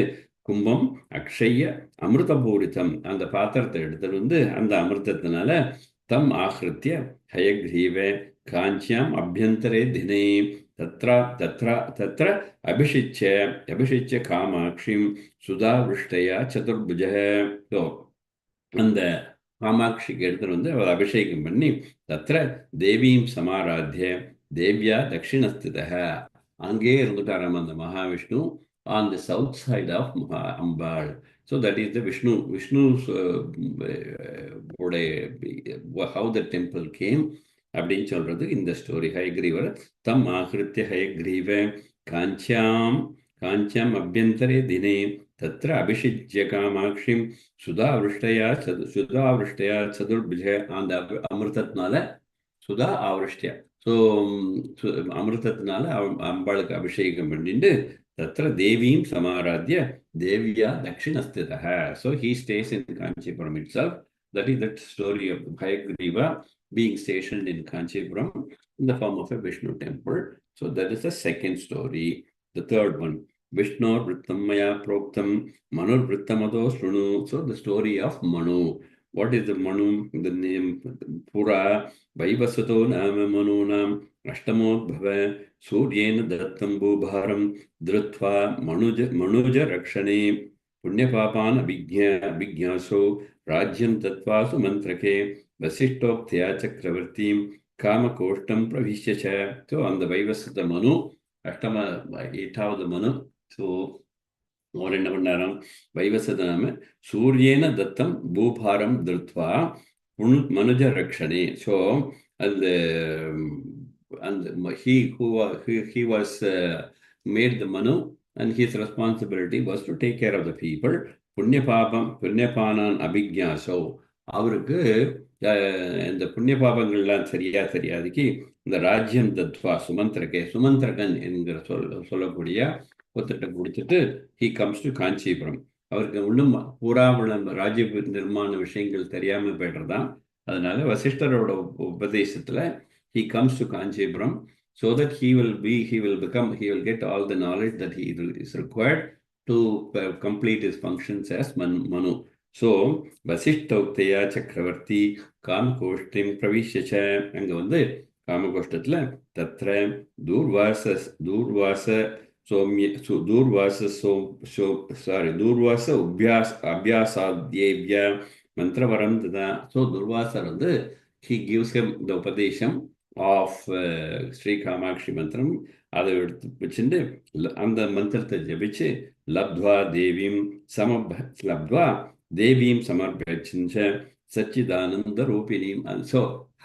கும்பம் அக்ஷய அமிர்தபூரிதம் அந்த பாத்திரத்தை எடுத்துட்டு அந்த அமிர்தத்தினால தம் ஆஹ்ருத்திய ஹயக்ரீவே காஞ்சியாம் அபியந்தரே தினே தத்ர அபிஷிச்ச காமாட்சிம் சுதா விஷ்டயா சதுர்புஜ. அந்த காமாட்சிக்கு எடுத்துட்டு அவர் அபிஷேகம் பண்ணி தத்ர தேவீம் சமாராத்திய தேவ்யா தட்சிணஸ்தித அங்கே இருந்துட்டாராம் அந்த Mahavishnu on the south side of Ambal. So that is the Vishnu's how the temple came. அப்படின்னு சொல்றது இந்த ஸ்டோரி. ஹயக்ரீவர் தம் ஆஹ்ருத்திய ஹயக்ரீவ காஞ்சியாம் அபியந்தரே தினே தத்ர அபிஷிச்ய காமாட்சிம் சுதாவிருஷ்டயா சதுர்புஜ. அந்த அமிர்தத்தினால சுதா ஆவருஷ்டியா, ஸோ அமிர்தத்தினால அம்பாளுக்கு அபிஷேகம் பண்ணிட்டு தத்ர தேவீம் சமாராத்ய தேவியா தட்சிணஸ்திதः. So he stays in Kanchipuram itself. That is that story of Hayagriva being stationed in Kanchipuram in the form of a Vishnu temple. So that is the second story. The third one, Vishnu Vrittam Maya Proktam Manur Vrittamado Shrunu. So the story of Manu. What is the Manu? The name Pura Vaivasato Nama Manunam Ashtamodbhava Suryena Dattam Bhubharam Dhrutva Manuja Rakshane Punyapapan Abhigyaso Rajyam Tattvasu Mantrake Vasishtopthya Chakravartim Kamakostam Pravishyacha. So on the Vaivasata Manu, Ashtama 8th Manu. So or என்ன பண்ணாராம், வைவசதனாம சூரியேன தத்தம் பூபாரம் திருத்வா மனுஜ ரக்ஷனே. So அந்த he was made the Manu, and his responsibility was to take care of the people. புண்ணியபானான் அபிக்ஞாசோ, அவருக்கு இந்த புண்ணிய பாபங்கள்லாம் சரியா தெரியாதுக்கு இந்த ராஜ்யம் தத்வா சுமந்திரகன் என்கிற சொல்லக்கூடிய ஒருத்தட்ட கொடுத்துட்டு he comes to காஞ்சிபுரம். அவருக்கு இன்னும் பூராவளம் ராஜ்ய நிர்மாண விஷயங்கள் தெரியாம போய்டுறதான். அதனால வசிஷ்டரோட உபதேசத்துல he comes to Kanchipuram so that he will get all the knowledge that he is required to complete his functions as Manu. So வசிஷ்டோக்தயா சக்கரவர்த்தி காமகோஷ்டிம் பிரவிஷ்யச்ச. அங்க காமகோஷ்டத்துல தத்ர தூர்வாச அபியாசாத்யேவ்ய மந்திரவரம் ததா. So Durvasar he gives him the உபதேசம் of ஸ்ரீ காமாட்சி மந்திரம். அதை எடுத்து வச்சுட்டு அந்த மந்திரத்தை ஜபிச்சு லப்த்வா தேவீம் சமர்ப்பிச்ச சச்சிதானந்த ரூபிணீம். So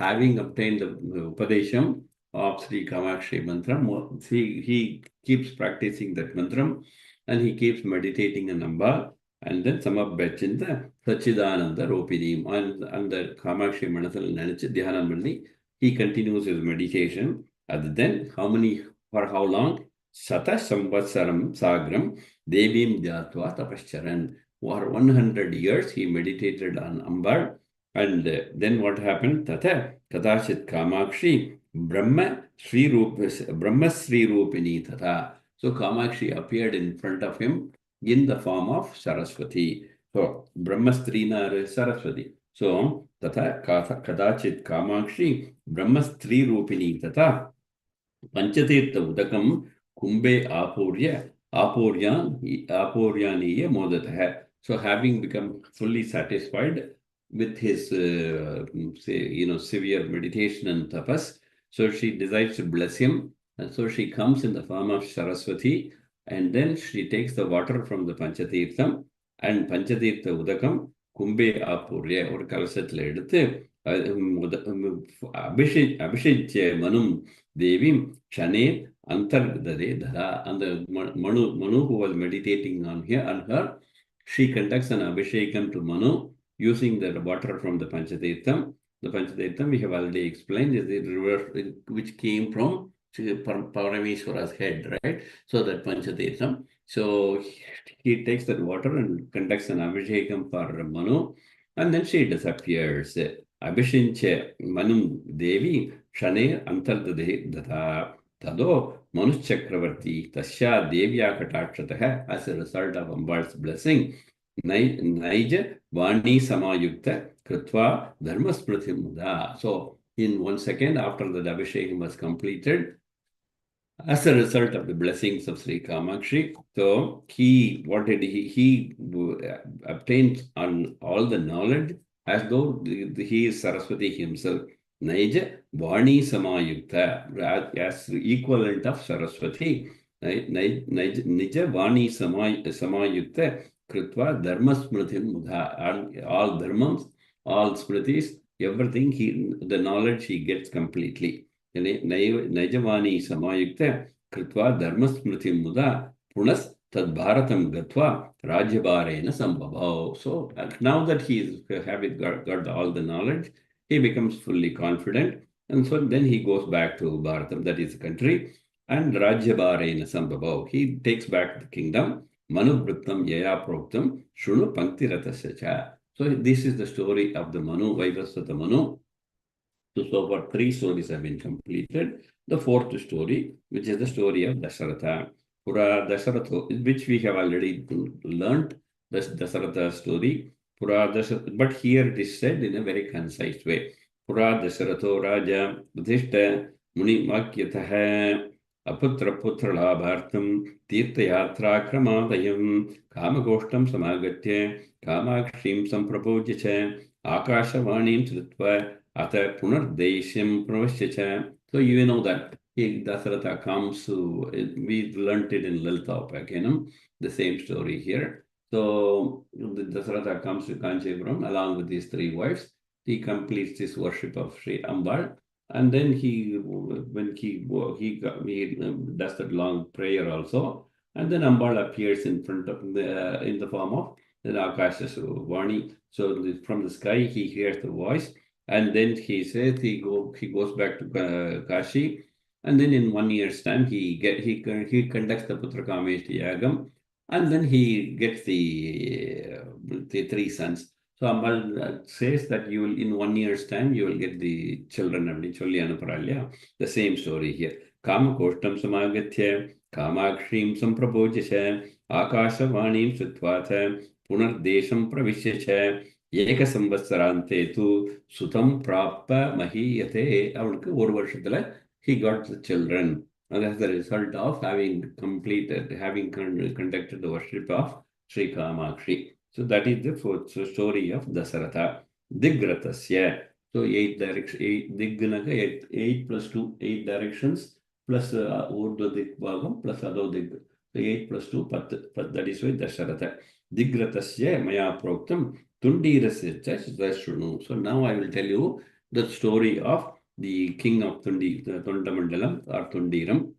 having obtained the உபதேசம் of Sri Kamakshi mantram, he keeps practicing that mantram and he keeps meditating on Amba, And then Samabhachinda Sachidananda Ropidim and the Kamakshi Manasal Nanichi Dhyanam Mandi, he continues his meditation. And then for how long? Sata Samvatsaram Sagram Devim Dhyatva Tapascharan. For 100 years he meditated on Ambar. And then what happened? Tata Kadashit Kamakshi Brahma Sri Rupini Tata. So Kamakshi appeared in front of him in the form of Saraswati. So Brahmastrina Saraswati. So Tata Kadachit Kamakshi Brahmastri Rupini Tata Panchatirtha Udakam Kumbe Aporyaniye Modatah. So having become fully satisfied with his severe meditation and tapas, so she decides to bless him. And so she comes in the form of Saraswati, and then she takes the water from the Panchatirtham and Panchatirtha Udakam Kumbe Apurya or Kalasathil எடுத்து அபிஷேச்ச Manum Devim Shane Antardade Dhara. And the Manu who was meditating on her, she conducts an Abhishekam to Manu using the water from the Panchatirtham. The Panchatirtham we have already explained is the river which came from Parameshwara's head, right? So that Panchatirtham. So he takes that water and conducts an Abhishekam for Manu, and then she disappears. Abhishinche Manu Devi Shane Antardade Data Tado Manuchakravarti Tasya Devya Katakshataha as a result of Ambar's blessing. Naija Vani Samayukta Kritva Dharmasmriti Muda. So in 1 second after the Abhishekam was completed, as a result of the blessings of Sri Kamakshi, so he obtained on all the knowledge as though he is Saraswati himself. Naija Vani Samayukta, as equivalent of Saraswati. Nija Vani Samayukta Kritva Dharma Smritim Mudha. All dharmams, all smritis, everything the knowledge he gets completely. Naijavani Samayukta Kritva Dharmasmriti Muda Punas Tad Bharatam Gatva Rajyabarena Sambhavao. So now that he is got all the knowledge, he becomes fully confident, and so then he goes back to Bharatam, that is the country, and Rajyabarena Sambhavao. He takes back the kingdom. Manubhrittam Yaya Proktam Shunu Panktiratasacha. So this is the story of the Manu, Vaivasvata Manu. So far, 3 stories have been completed. The 4th story, which is the story of Dasharatha. Pura Dasharatha, which we have already learned, the Dasharatha story. But here it is said in a very concise way. Pura Dasharatho Raja Udhishta Muni Makyataha Aputra Putra Labhartam Tirtha Yatra Kramadayam Kamagoshtam Samagatya Kamakshim Samprabhojya Akashavanim Sritva Ata Punar Desham Pravasyacha. So you know that Dasharatha comes to, we learnt it in Lalita Upakhyanam, the same story here. So the Dasharatha comes to Kanchipuram along with these 3 wives. He completes his worship of Sri Ambar, and then he does that long prayer also, and then Ambar appears in front of in the form of the Akasha Vani. So from the sky he hears the voice. And then he says he goes back to Kashi, and then in 1 year's time he conducts the Putrakameshti Yagam, and then he gets the 3 sons. So Ammal says that you will in 1 year's time you will get the children of the The same story here. Kamakoshtam Samagatya Kamakshim Samprabhojya Akashavanim Sutvatha Punardesham Pravishya Eka Samvatsarante tu Sutam Prappa Mahiyate. அவனுக்கு 1 வருஷத்துல he got the children. And as a result of having conducted the worship of Sri Kamakshi. So that is the 4th story of Dasaratha. Digratasya. So 8 directions, 8 plus 2, 8 directions, plus Urdhva Dikbhagam, plus Adho Dig. So 8 plus 2, that is why Dasaratha. Digratasya Maya Proktam Tundirasya. So now I will tell you the story of the king of Tundamandalam or Tundiram.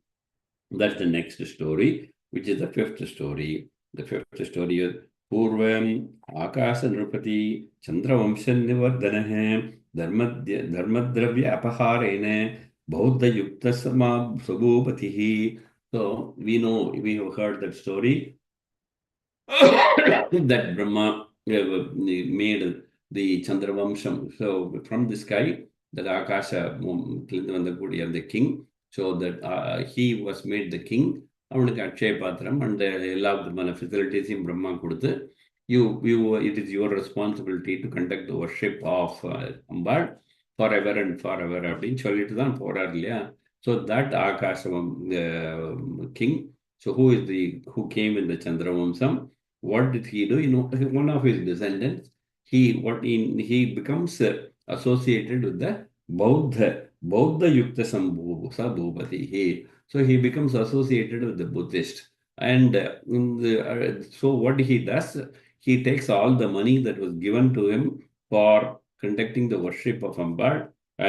That's the next story, which is the 5th story. The 5th story is पूर्वम् आकाशनृपति चन्द्रवंशनिवर्धनः धर्मद्रव्य अपहारेण बौद्धयुक्तसमा स्वभूपतिः. So we have heard that story that Brahma made the Chandravamsham. So from the sky, that Akasha, the king, so that he was made the king. அவனுக்கு அக்ஷய பாத்திரம் and எல்லா விதமான ஃபெசிலிட்டிஸையும் பிரம்மா கொடுத்து it is your responsibility to conduct the worship of Ambal forever and forever அப்படின்னு சொல்லிட்டு தான் போறார் இல்லையா. So that Akasha king, so who came in the Chandravamsam, what did he do? One of his descendants, he becomes associated with the Bauddha Yukta Sabhupati. So he becomes associated with the Buddhist. And so what he does, he takes all the money that was given to him for conducting the worship of Ambal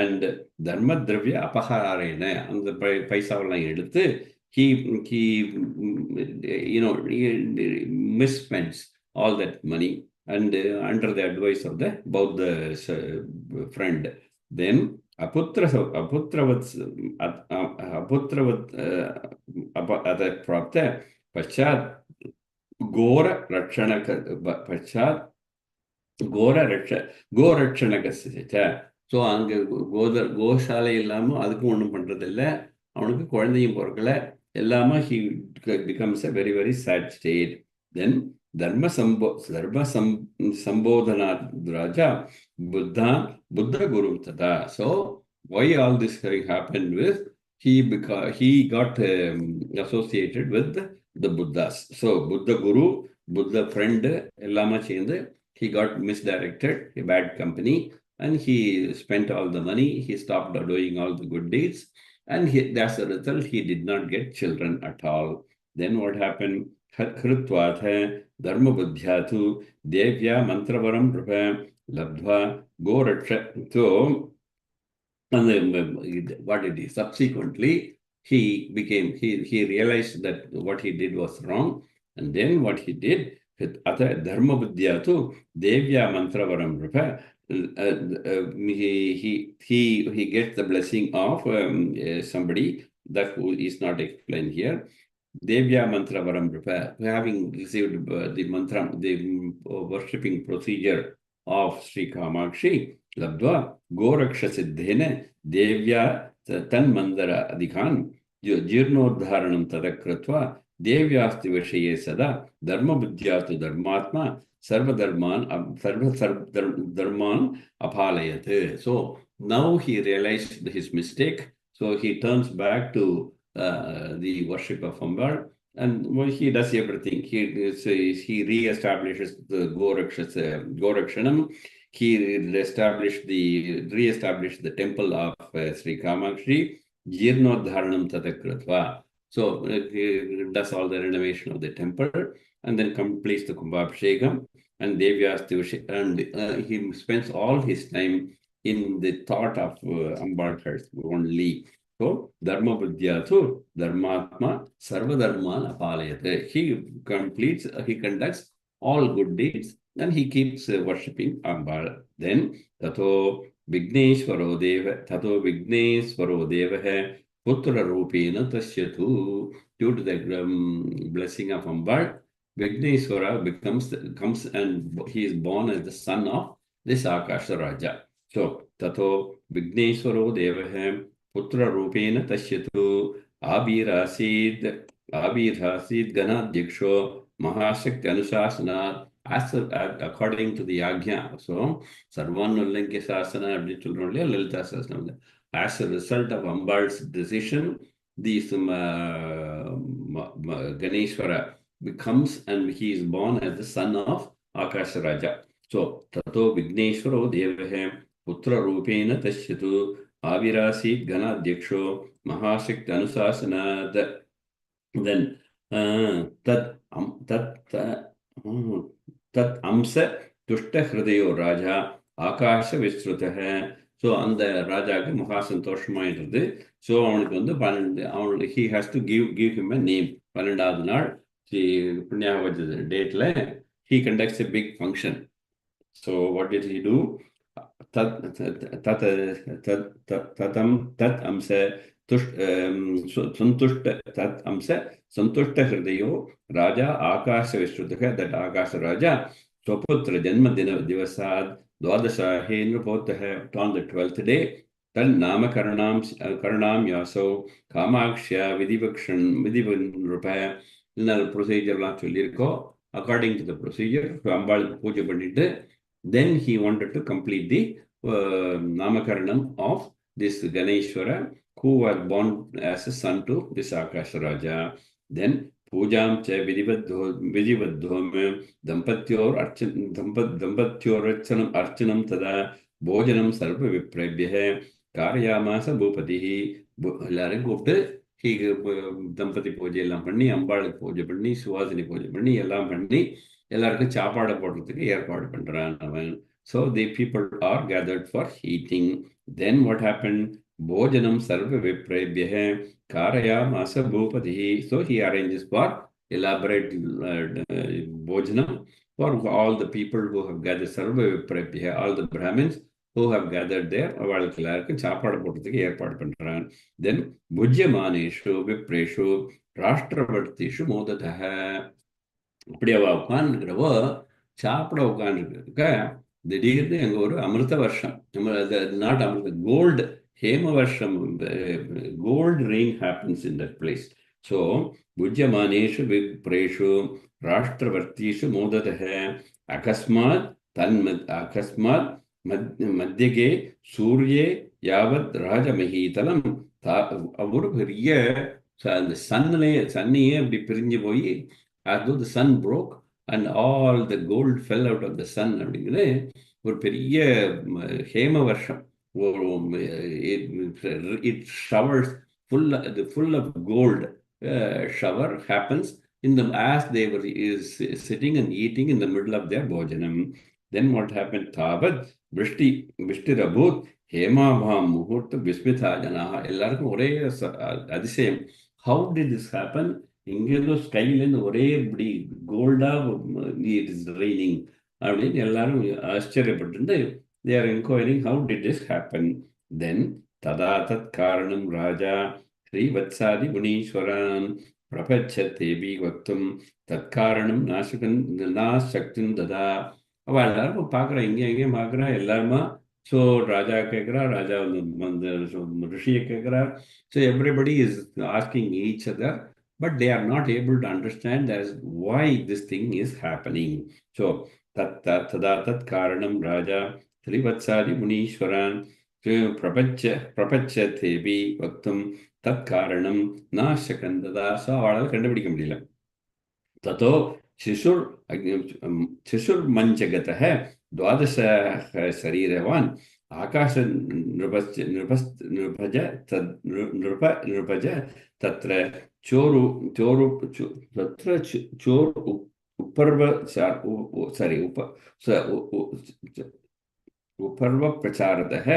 and Dharma Dravya Apaharena, and the Paisavalang eduthu, he misspends all that money and under the advice of the Buddha friend. Then अपुत्रवत् प्राप्त पश्चात् கோரட்சணகஸ்ய. So அங்கே கோசாலை இல்லாமல் அதுக்கும் ஒன்றும் பண்ணுறது இல்லை, அவனுக்கு குழந்தையும் பிறக்கல, எல்லாமே he becomes a very very sad state. Then Dharma Sambodhana Raja Buddha Guru Tada. So why all this happened with he got associated with the Buddhas. So Buddha Guru, Buddha friend, எல்லாமே சேர்ந்து he got misdirected, a bad company, and he spent all the money, he stopped doing all the good deeds, and that's the result, he did not get children at all. Then what happened? Khrutvatha dharma buddhyatu devya mantravaram rupa labdva goraksha. So what did he? Subsequently, he realized that what he did was wrong, and then what he did, Atha dharma buddhyatu devya mantravaram rupa, he gets the blessing of somebody that who is not explained here. Devya Mantravaram Rupa, having received the mantra, the worshipping procedure of Sri Kamakshi, Labdva Goraksha Siddhena Devya Tan Mandara Adhikan Jirnodharanam Tadakratva Devyasti Vishaye Sada Dharma Buddhyatu Dharmatma Sarva Dharman Apalayate. So now he realized his mistake, so he turns back to the worship of Ambal, and he does everything. He re-establishes the Gorakshanam. He re-established the temple of Sri Kamakshi, Jirnodharanam Tatakratva. So he does all the renovation of the temple and then completes the Kumbhabhishekam and Devyasti, and he spends all his time in the thought of Ambal only. So Dharma Buddhyatu Dharmatma Sarva Dharman Apalayate. He conducts all good deeds and he keeps worshipping Ambal. Then Tato Vigneshwaro Devaha Putra Rupena Tashyatu. Due to the blessing of Ambal, Vigneshwara comes and he is born as the son of this Akasha Raja. So Tato Vigneshwaro Devaha Putra Rupena Tashyatu Abhirasid Ganadyaksho Mahashakti Anusasana, according to the Yagya. So Sarvan Ullanki Sasana Lalita Sasana. As a result of Ambal's decision, this Ganeshwara becomes, and he is born as the son of Akasha Raja. So Tato Vigneshwaro Devahe Putra Rupena Tashyatu Avirasit Ganadyaksho Mahashakti Anusasanad. Then Tat Amsa Tushta Hridayo Raja Akasha Visrutaha. So அந்த ராஜாவுக்கு மகா சந்தோஷமா இருந்தது. So அவனுக்கு வந்து he has to give him a name. 12வது நாள் புண்ணியாக வச்சது டேட்ல he conducts a big function. So what did he do? Tatam tat amsa santushta tat amsa santushta hridayo Raja Akasha Vishrutaka, that Akasha Raja Swaputra Janma Divasad Dwadasha Nrupotah on the 12th day. Then Karanam Yaso Kamakshya Vidivakshan Rupa procedure according to the procedure. Ambal Puja Pandita. Then he wanted to complete the Namakaranam of this Ganeshwara, who was born as a son to this Akasha Raja. Then Pujam cha Vidivadhome Dampatyor Archanam Tada Bhojanam Sarva Viprabhya Karyamasa Bhupatihi. எல்லாரும் கூப்பிட்டு தம்பதி பூஜை எல்லாம் பண்ணி அம்பாளுக்கு பூஜை பண்ணி சுவாசினி பூஜை பண்ணி எல்லாம் பண்ணி எல்லாருக்கும் சாப்பாடு போடுறதுக்கு ஏற்பாடு பண்றான் அவன். So the people are gathered for eating. Then what happened? Bhojanam sarva viprabhya karayamasa bhupatihi. So he arranges for elaborate bhojanam for all the people who have gathered, sarva viprabhya, all the Brahmins who have gathered there. அவளுக்கு எல்லாருக்கும் சாப்பாடு போடுறதுக்கு ஏற்பாடு பண்றான். Then bhujyamaneshu vipreshu rashtravartishu modatah. அப்படி அவ உட்காந்துருக்கிறவோ சாப்பிட உட்காந்துருக்க திடீர்னு எங்க ஒரு அமிர்த வருஷம், நாட் அமிர்த, கோல்டு ஹேம வருஷம், gold rain happens in that place. So புஜ்யமானேஷு விப்ரேஷு ராஷ்டிரவர்த்தீஷு மோததः அகஸ்மாத் அகஸ்மாத் மத்தியகே சூரியே யாவத் ராஜமஹீதலம். ஒரு பெரிய அந்த சன்னையே அப்படி பிரிஞ்சு போய், as though the sun broke and all the gold fell out of the sun அப்படிங்கிறது ஒரு பெரிய ஹேம வருஷம். It showers full of gold. Shower happens as they were sitting and eating in the middle of their bhojanam. Then what happened? Tavat Vishtirabhut Hemabham Muhurta Vismitha Janaha. எல்லாருக்கும் ஒரே அதிசயம். How did this happen? இங்கிருந்து ஸ்கைலேருந்து ஒரே இப்படி கோல்டா it is raining அப்படின்னு எல்லாரும் ஆச்சரியப்பட்டு they are inquiring how did this happen. Then ததா தத் காரணம் ராஜா ஸ்ரீவத்சாதி முனீஸ்வரான் பிரபச்சத்தேபி வக்தும் தத் காரணம் நாசக்தின் ததா. அவள் எல்லாரும் பார்க்குறா, எங்கேயும் பார்க்குறா, எல்லாருமா. ஸோ ராஜா கேட்குறா, ராஜா வந்து ரிஷியை கேட்குறா. So everybody is asking each other, but they are not able to understand as why this thing is happening. So tada tat karanam raja trivatsadi munishwaran prapacha thebi vaktum tat karanam na shakandada. So அவளால் கண்டுபிடிக்க முடியல. ததோ சிசுர் மஞ்சகதः द्वादश शरीरवान् आकाश नृपज तत्र चोरु उपर्व प्रचारतः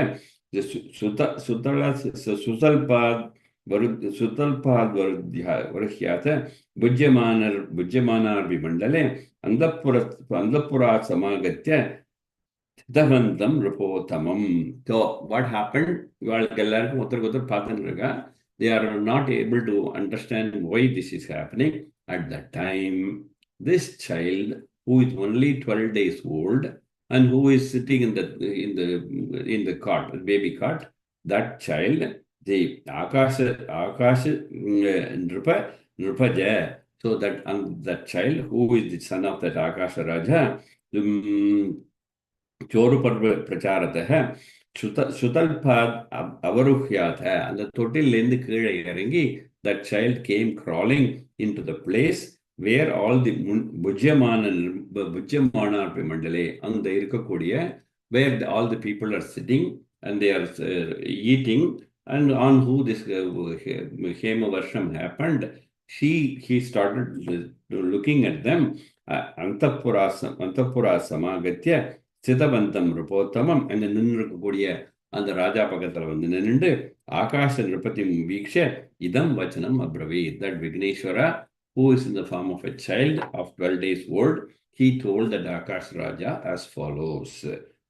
सुतल्पाद्वरुह्यात भुज्यमानार्भिमण्डले अन्तःपुरात् समागत्य Davantam Rapotamam. So what happened? They are not able to understand why this is happening. At that time, this child, who is only 12 days old and who is sitting in the cot, baby cot, that child, the Akasha Nrupaja. So that child, who is the son of that Akasha Raja, चोरुपर्व प्रचारतः सुतल्पाद अवरुह्यात. அந்த தொட்டிலிருந்து கீழே இறங்கி that child came crawling into the place where all the புஜ்யமானார்பி மண்டலே, அந்த இருக்கக்கூடிய where all the people are sitting and they are eating, and on who this Hema Varsham happened, he started looking at them. Antapura Samagatya சிதபந்தம் ருபோத்தமம் என்று நின்றுக்கூடிய அந்த ராஜா பக்கத்தில் வந்து நின்று ஆகாஷ நிருபதி வீக்ஷ இதம் வச்சனம் அப்ரவீத். That Vigneshwara, who is in the form of a child of 12 days old, he told the Akash Raja as follows.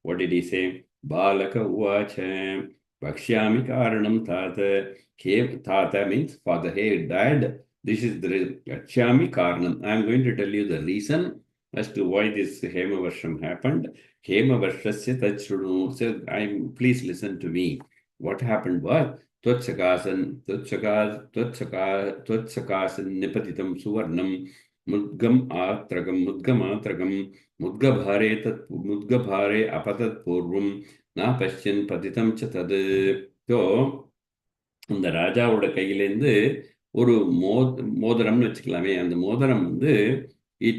What did he say? Balaka uvacha Vakshyami karanam tata. Tata means father. Hey, dad, this is the Vakshyami karanam. I am going to tell you the reason as to why this Hemavarsham happened. Hemavarshasya tachrudu. So please listen to me. What happened was Twachakasan, Twachakasan Nipatitam Suvarnam Mudgam Mudgabhare Apatat Purvum Na Pashyan Patitam Chatad. So அந்த ராஜாவோட கையிலேருந்து ஒரு மோதிரம்னு வச்சுக்கலாமே. அந்த மோதிரம் வந்து it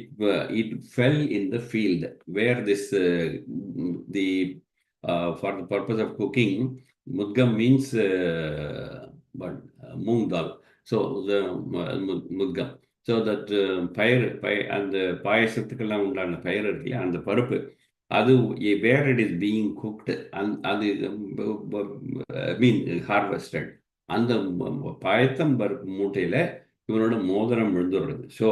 fell in the field where this the for the purpose of cooking. Mudgam means moong dal. So the mudgam. So that பயிர் அந்த பாயசத்துக்கெல்லாம் உண்டான பயிர் இருக்குல்லையா, அந்த பருப்பு, அது where it is being cooked, அது harvested, அந்த பாயத்தம் பருப்பு மூட்டையில இவனோட மோதிரம் விழுந்துடுறது. ஸோ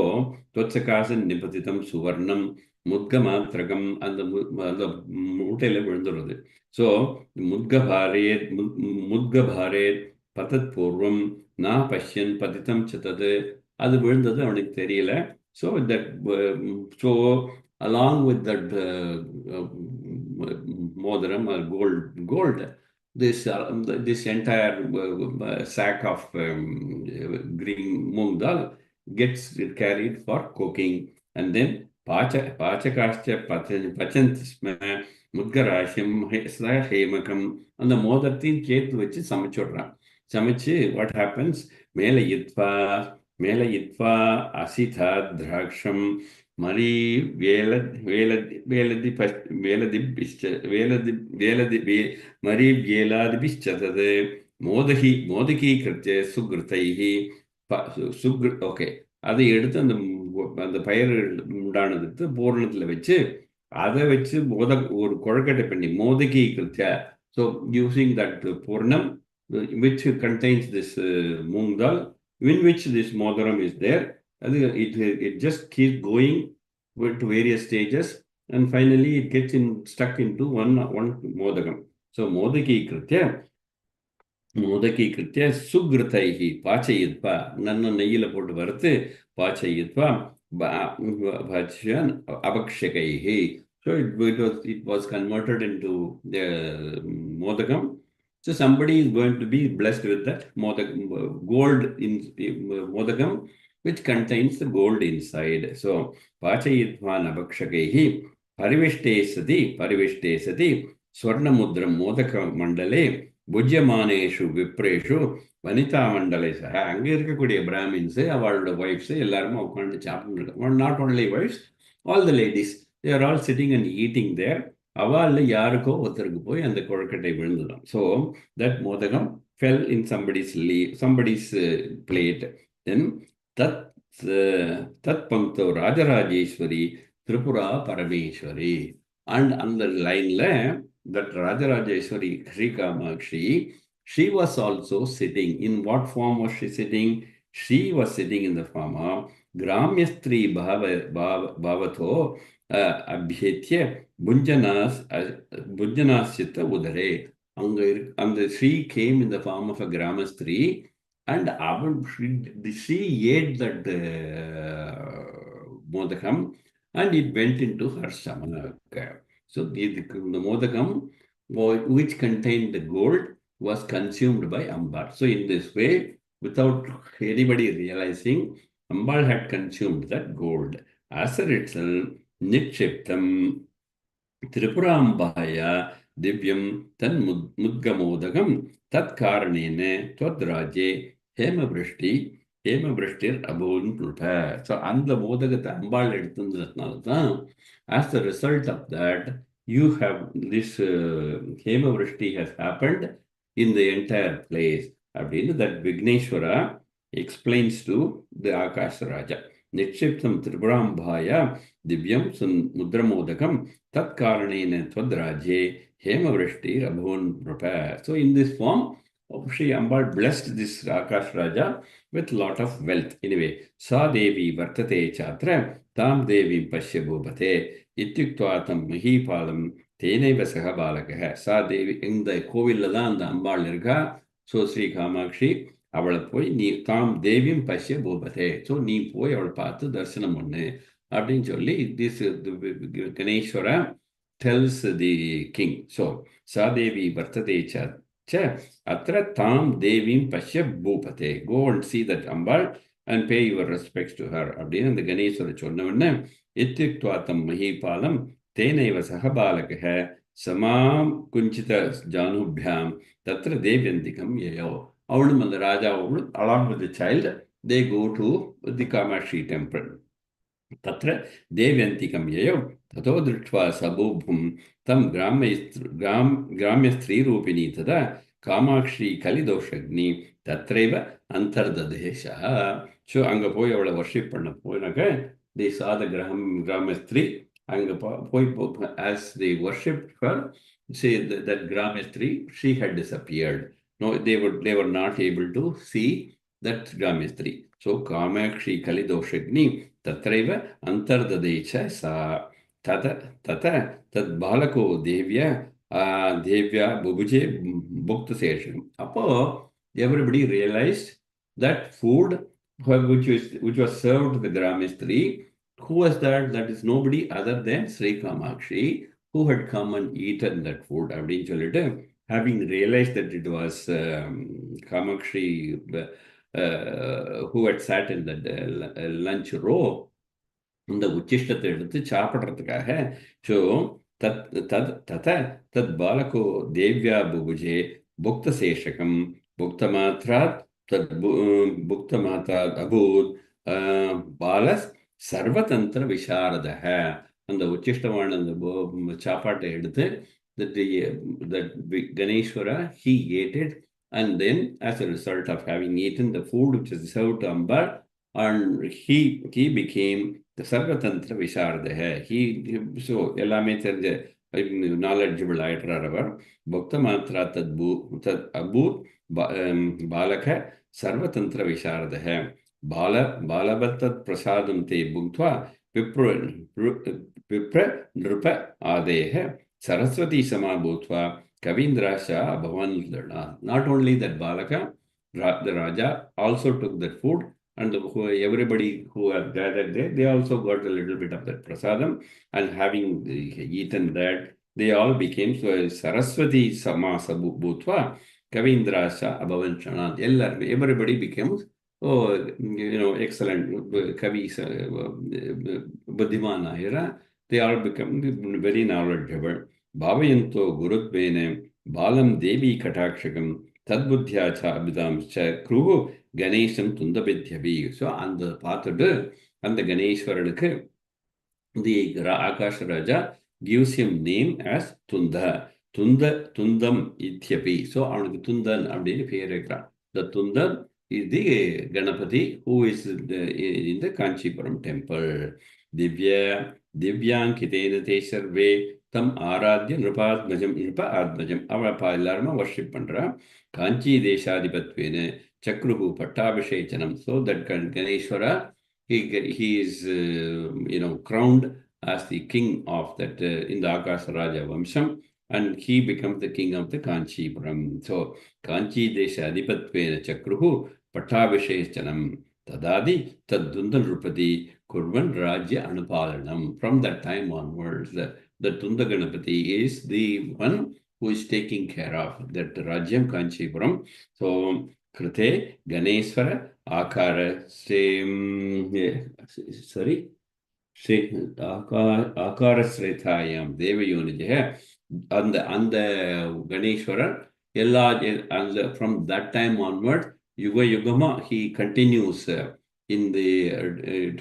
தொச்சகாசன் நிபதிதம் சுவர்ணம் முத்கமாத்திரகம் அந்த மூட்டையில விழுந்துடுறது. ஸோ முத்கபாரே பதத் பூர்வம் நா பஷ்யன் பதித்தம் சத்தது, அது விழுந்தது அவனுக்கு தெரியல. So that along with that மோதிரம் or gold, this entire sack of green moong dal gets carried for cooking. And then pachakascha pachantisma mudgarashim hemakam, அந்த மோதிரத்தையும் சேர்த்து வச்சு சமைச்சுடுறான். சமைச்சு what happens? மேல இத்வா அசிதா திராட்சம் மரி மரி வேலாதிபிஷ்சதது மோதகி கிருத்திய சுக்ருதைஹி ஓகே, அதை எடுத்து அந்த பயிர் உண்டானதுக்கு பூரணத்தில் வச்சு அதை வச்சு ஒரு கொழக்கட்டை பண்ணி மோதகி Krithya. So using that Purnam which contains this moong dal, in which this modaram is there. It just keeps going to various stages, and finally it gets stuck into one modakam. So modaki kritya sugritaihi pachayitva, nanna neyila pottu varuthu pachayitva bhajyan abakshakaihi. So it was converted into the modakam. So somebody is going to be blessed with that gold in modakam, which contains the gold inside. So pachayitvan abhakshakehi parivishte sati swarnamudram modaka mandale bhujyamaneshu vipreshu vanita mandale saha. அங்கே இருக்கக்கூடிய Brahmins, அவளோட wife's எல்லாருமே உட்காந்து சாப்பிட்டு, not only wives, all the ladies, they are all sitting and eating there. அவள் யாருக்கோ ஒருத்தருக்கு போய் அந்த கொழுக்கட்டை விழுந்துடும். ஸோ தட் மோதகம் fell in somebody's plate. Then tat pankto Rajarajeshwari Tripura Parameshwari. And on the line that Rajarajeshwari Sri Kamakshi, she was also sitting. In what form was she sitting? She was sitting in the form of Gramyastri Bhavato Abhyetya Bhunjanasyata Udare. And she came in the form of a Gramastri, and she ate that modakam, and it went into her stomach. So the modakam, which contained the gold, was consumed by Ambal. So in this way, without anybody realizing, Ambal had consumed that gold. As a result, Nitshiptam Tripurambaya Divyam Tan Mudgamodagam Tat Karanene Twadraje Hemavrishtir Abun Prepare. So and the Modagata Ambal Edutundratnalata. As the result of that, you have this Hemavrishti has happened in the entire place. That Vigneshwara explains to the Akash Raja. Nitshiptam Tripurambhaya Divyam Mudramodakam Tat Karanena Twadraje Hemavrishti Abhun Prepare. So in this form, Shri Ambal blessed this Akash Raja with lot of wealth. Anyway, Sa Devi Vartate Chatra Tam Devi Pashya Bhubate Ityuktva Tam Mahipalam Teneva Saha Balakaha. Sa Devi in the Koviladan the Ambal Nirga, so Sri Kamakshi, அவளை போய் நீ தாம் தேவியும் பஷ்ய பூபதே so நீ போய் அவளை பார்த்து தரிசனம் பண்ணு அப்படின்னு சொல்லி this Ganeswara tells the king. So, Sadevi Vartate Cha Atra Tam Devim Pashya Bhupate. Go and see that Ambal and pay your respects to her. Abdin the Ganeshwara Chornavana Ityuktvatam Mahipalam Teneva Sahabalakaha Samam Kunchita Janubhyam Tatra Devyantikam Yayo. Avadum and the Raja along with the child, they go to the Kamakshi temple. तत्र देव्यन्तिकं ययौ ततो दृष्ट्वा सबूभुं तं ग्राम्यस्त्रीरूपिणी तदा कामाक्षी कलिदोषग्नि तत्रैव अन्तर्ददेशः so அங்கே போய் அவளை வர்ஷிப் பண்ண போனாக்க தி சாத கிராமஸ்திரி அங்கே போய் as they worshipped her, say that கிராமஸ்திரி she had disappeared. No, they were not able to see that Gamestri. So Kamakshi Kalidoshagni Tatraiva Antardadecha Sa Tata Tad Balako Devya Bubuje Bhukta Sesham. Apo everybody realized that food which was served to the Gramestri, who was that? That is nobody other than Sri Kamakshi, who had come and eaten that food. Having realized that it was Kamakshi who had sat in the lunch row, இந்த உச்சிஷ்டத்தை எடுத்து சாப்பிட்றதுக்காக so தத் பாலகோ தேவ்யா புபுஜே புக்த சேஷகம் புக்தமாத்ராத் தத் புக்தமாத்ராத் அபூத் palace சர்வதந்திர விசாரதः அந்த உச்சிஷ்டமான அந்த சாப்பாட்டை எடுத்து that Ganeshwara, he ate it, and then as a result of having eaten the food which is served to Ambar, and he became the Sarvatantra Vishardaha. So ellame therinja knowledgeable ஆயிட்டார் அவர். பக்தமாத்ரா தத் அபூத் பாலக சர்வதந்திர விசாரதः பாலபத்தத் பிரசாதம் தே புக்த்வா விப்ர நிருப ஆதேஹ Saraswati Samabhutva Kavindrasha Bhavan Ladna. Not only that Balaka, the Raja also took that food, and everybody who had gathered there, they also got a little bit of that prasadam, and having eaten that, they all became Saraswati Samabhutva Kavindrasha Bhavan Shanat. Everybody becomes excellent Kavis Buddhiman Ahira. They all become very knowledgeable. Bhavayanto Gurutvene Balam Devi Katakshakam Tadbudhya Cha Abhidam Cha Kruhu Ganesham Tundabidhyavi. So on the path of the Ganeshwaranukku, the Akash Raja gives him name as Tunda. Tundam Ithyapi. So on the Tundan Abdini Perekra. The Tundan is the Ganapati who is in the Kanchipuram temple. Divyankitena te sarve tam aradhya nrupadmajam avapa ellarma worship pandra Kanchi deshadhipatvene chakruhu pattabhishechanam. So that Ganeshwara, he is crowned as the king of that in the Akasa Raja Vamsham, and he becomes the king of the Kanchipuram. So Kanchi deshadhipatvene chakruhu pattabhishechanam tadadi tadundan rupati Kurvan Rajya Anupalanam. From that time onwards, the Tunda Ganapati is the one who is taking care of that Rajyam Kanchipuram. So, Krite Ganeshwara Akara Akara Srethayam Devayunijaya and the Ganeshwara and from that time onward, Yuga Yugama, he continues in the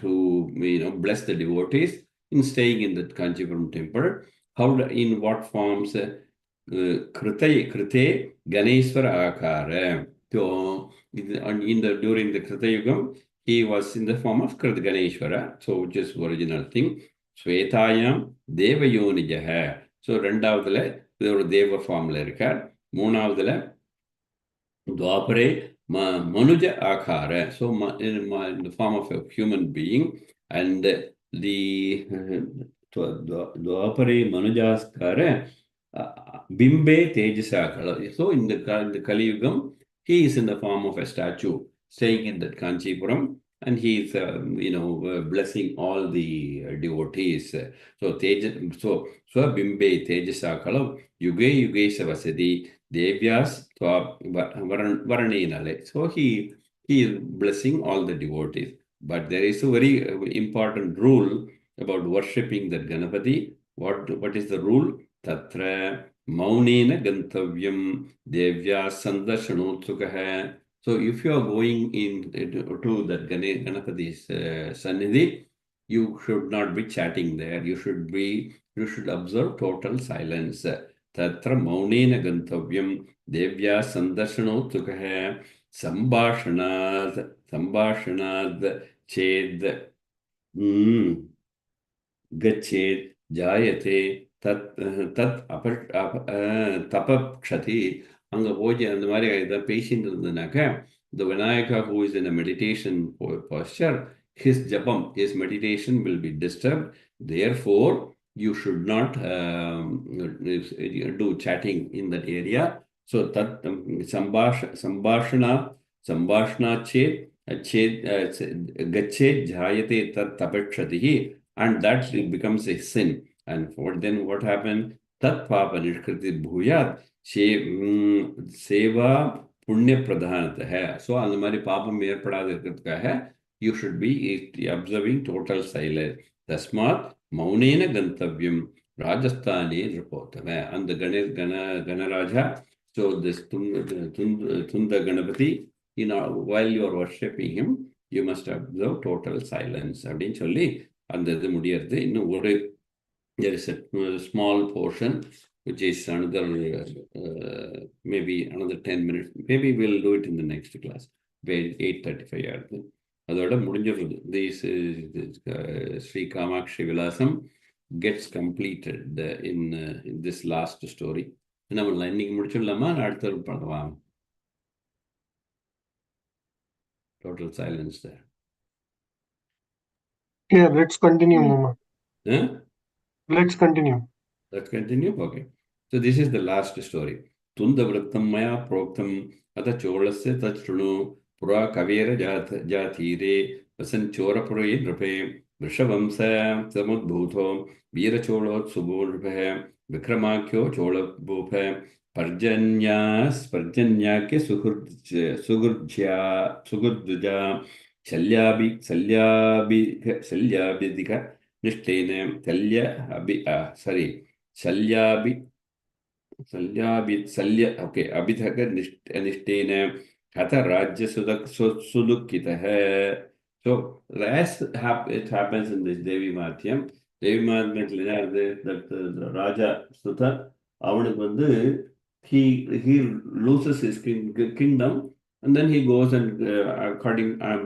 to bless the devotees in staying in the Kanchipuram temple. In what forms? Krite Ganeshwara Akara. So during the Krita Yugam, he was in the form of Krita Ganeshwara, so which is original thing. Svetayam Devayonijaha. So ரெண்டாவதுல ஒரு தேவ ஃபார்ம்ல இருக்கார். மூணாவதுல Dwapare Manuja Akara, so in the form of a human being, and the Dwapare Manujaskara Bimbe Tejasakala. So in the Kali Yugam, he is in the form of a statue staying in that Kanchipuram, and he is blessing all the devotees. So Bimbe Tejasakala Yuge Yuge Savasadi Devyas Varanenale. So he is blessing all the devotees. But there is a very important rule about worshipping that Ganapati. What is the rule? Tatra Maunena Gantavyam Devya Sandarshanotsukaha. So if you are going in to that Ganapati's Sannidhi, you should not be chatting there. You should observe total silence. Tatra Maunena Gantavyam Devya Sandarshanotsukaha Sambhashanad Ched Gachet Jayate Tapakshati. Anga Poja and the Maria, the patient of the Naka, the Vinayaka who is in a meditation posture, his japam, his meditation will be disturbed. Therefore, you should not do chatting in that area. So, Sambhashana Chet, Gachet Jayate Tat Tapakshati. And that becomes a sin. And then what happened? Tat papa nishkriti bhuyat seva punya pradhanat hai. So அந்த மாதிரி பாபம் ஏற்படாது இருக்கிறதுக்காக you should be observing total silence. Tasmat maunena gantavyam Rajasthani Ripotame. And the Ganaraja, so this Tunda Ganapati, while you are worshipping him, you must observe total silence. அப்படின்னு சொல்லி அந்த இது முடியறது இன்னும் there is a small portion which is another maybe another 10 minutes. Maybe we'll do it in the next class. 8:35 ஆகுது. அதோட முடிஞ்சிருது. This Sri Kamakshi Vilasam gets completed in this last story. நம்ம இன்னைக்கு முடிச்சிடலாமா? அடுத்த பண்ணலாம். Total silence there. Yeah, let's continue, Mama. Huh? Let's continue. Let's continue? Okay. So this is the last story. Tunda vrattam maya proktam atha cholasya tachrunu pura kavera jathire vasan chora puraye nrape vrishavamsa samudbhuto veera cholot subodrpahe vikramakyo cholabhuphe parjanyake sugurdja shalyabidika Nishtene Abhithaka Nishtene Hatha Rajya Sudukita. So as it happens in this Devi Matyam, Devi Matyam that the Raja Sudha, he loses his kingdom, and then he goes and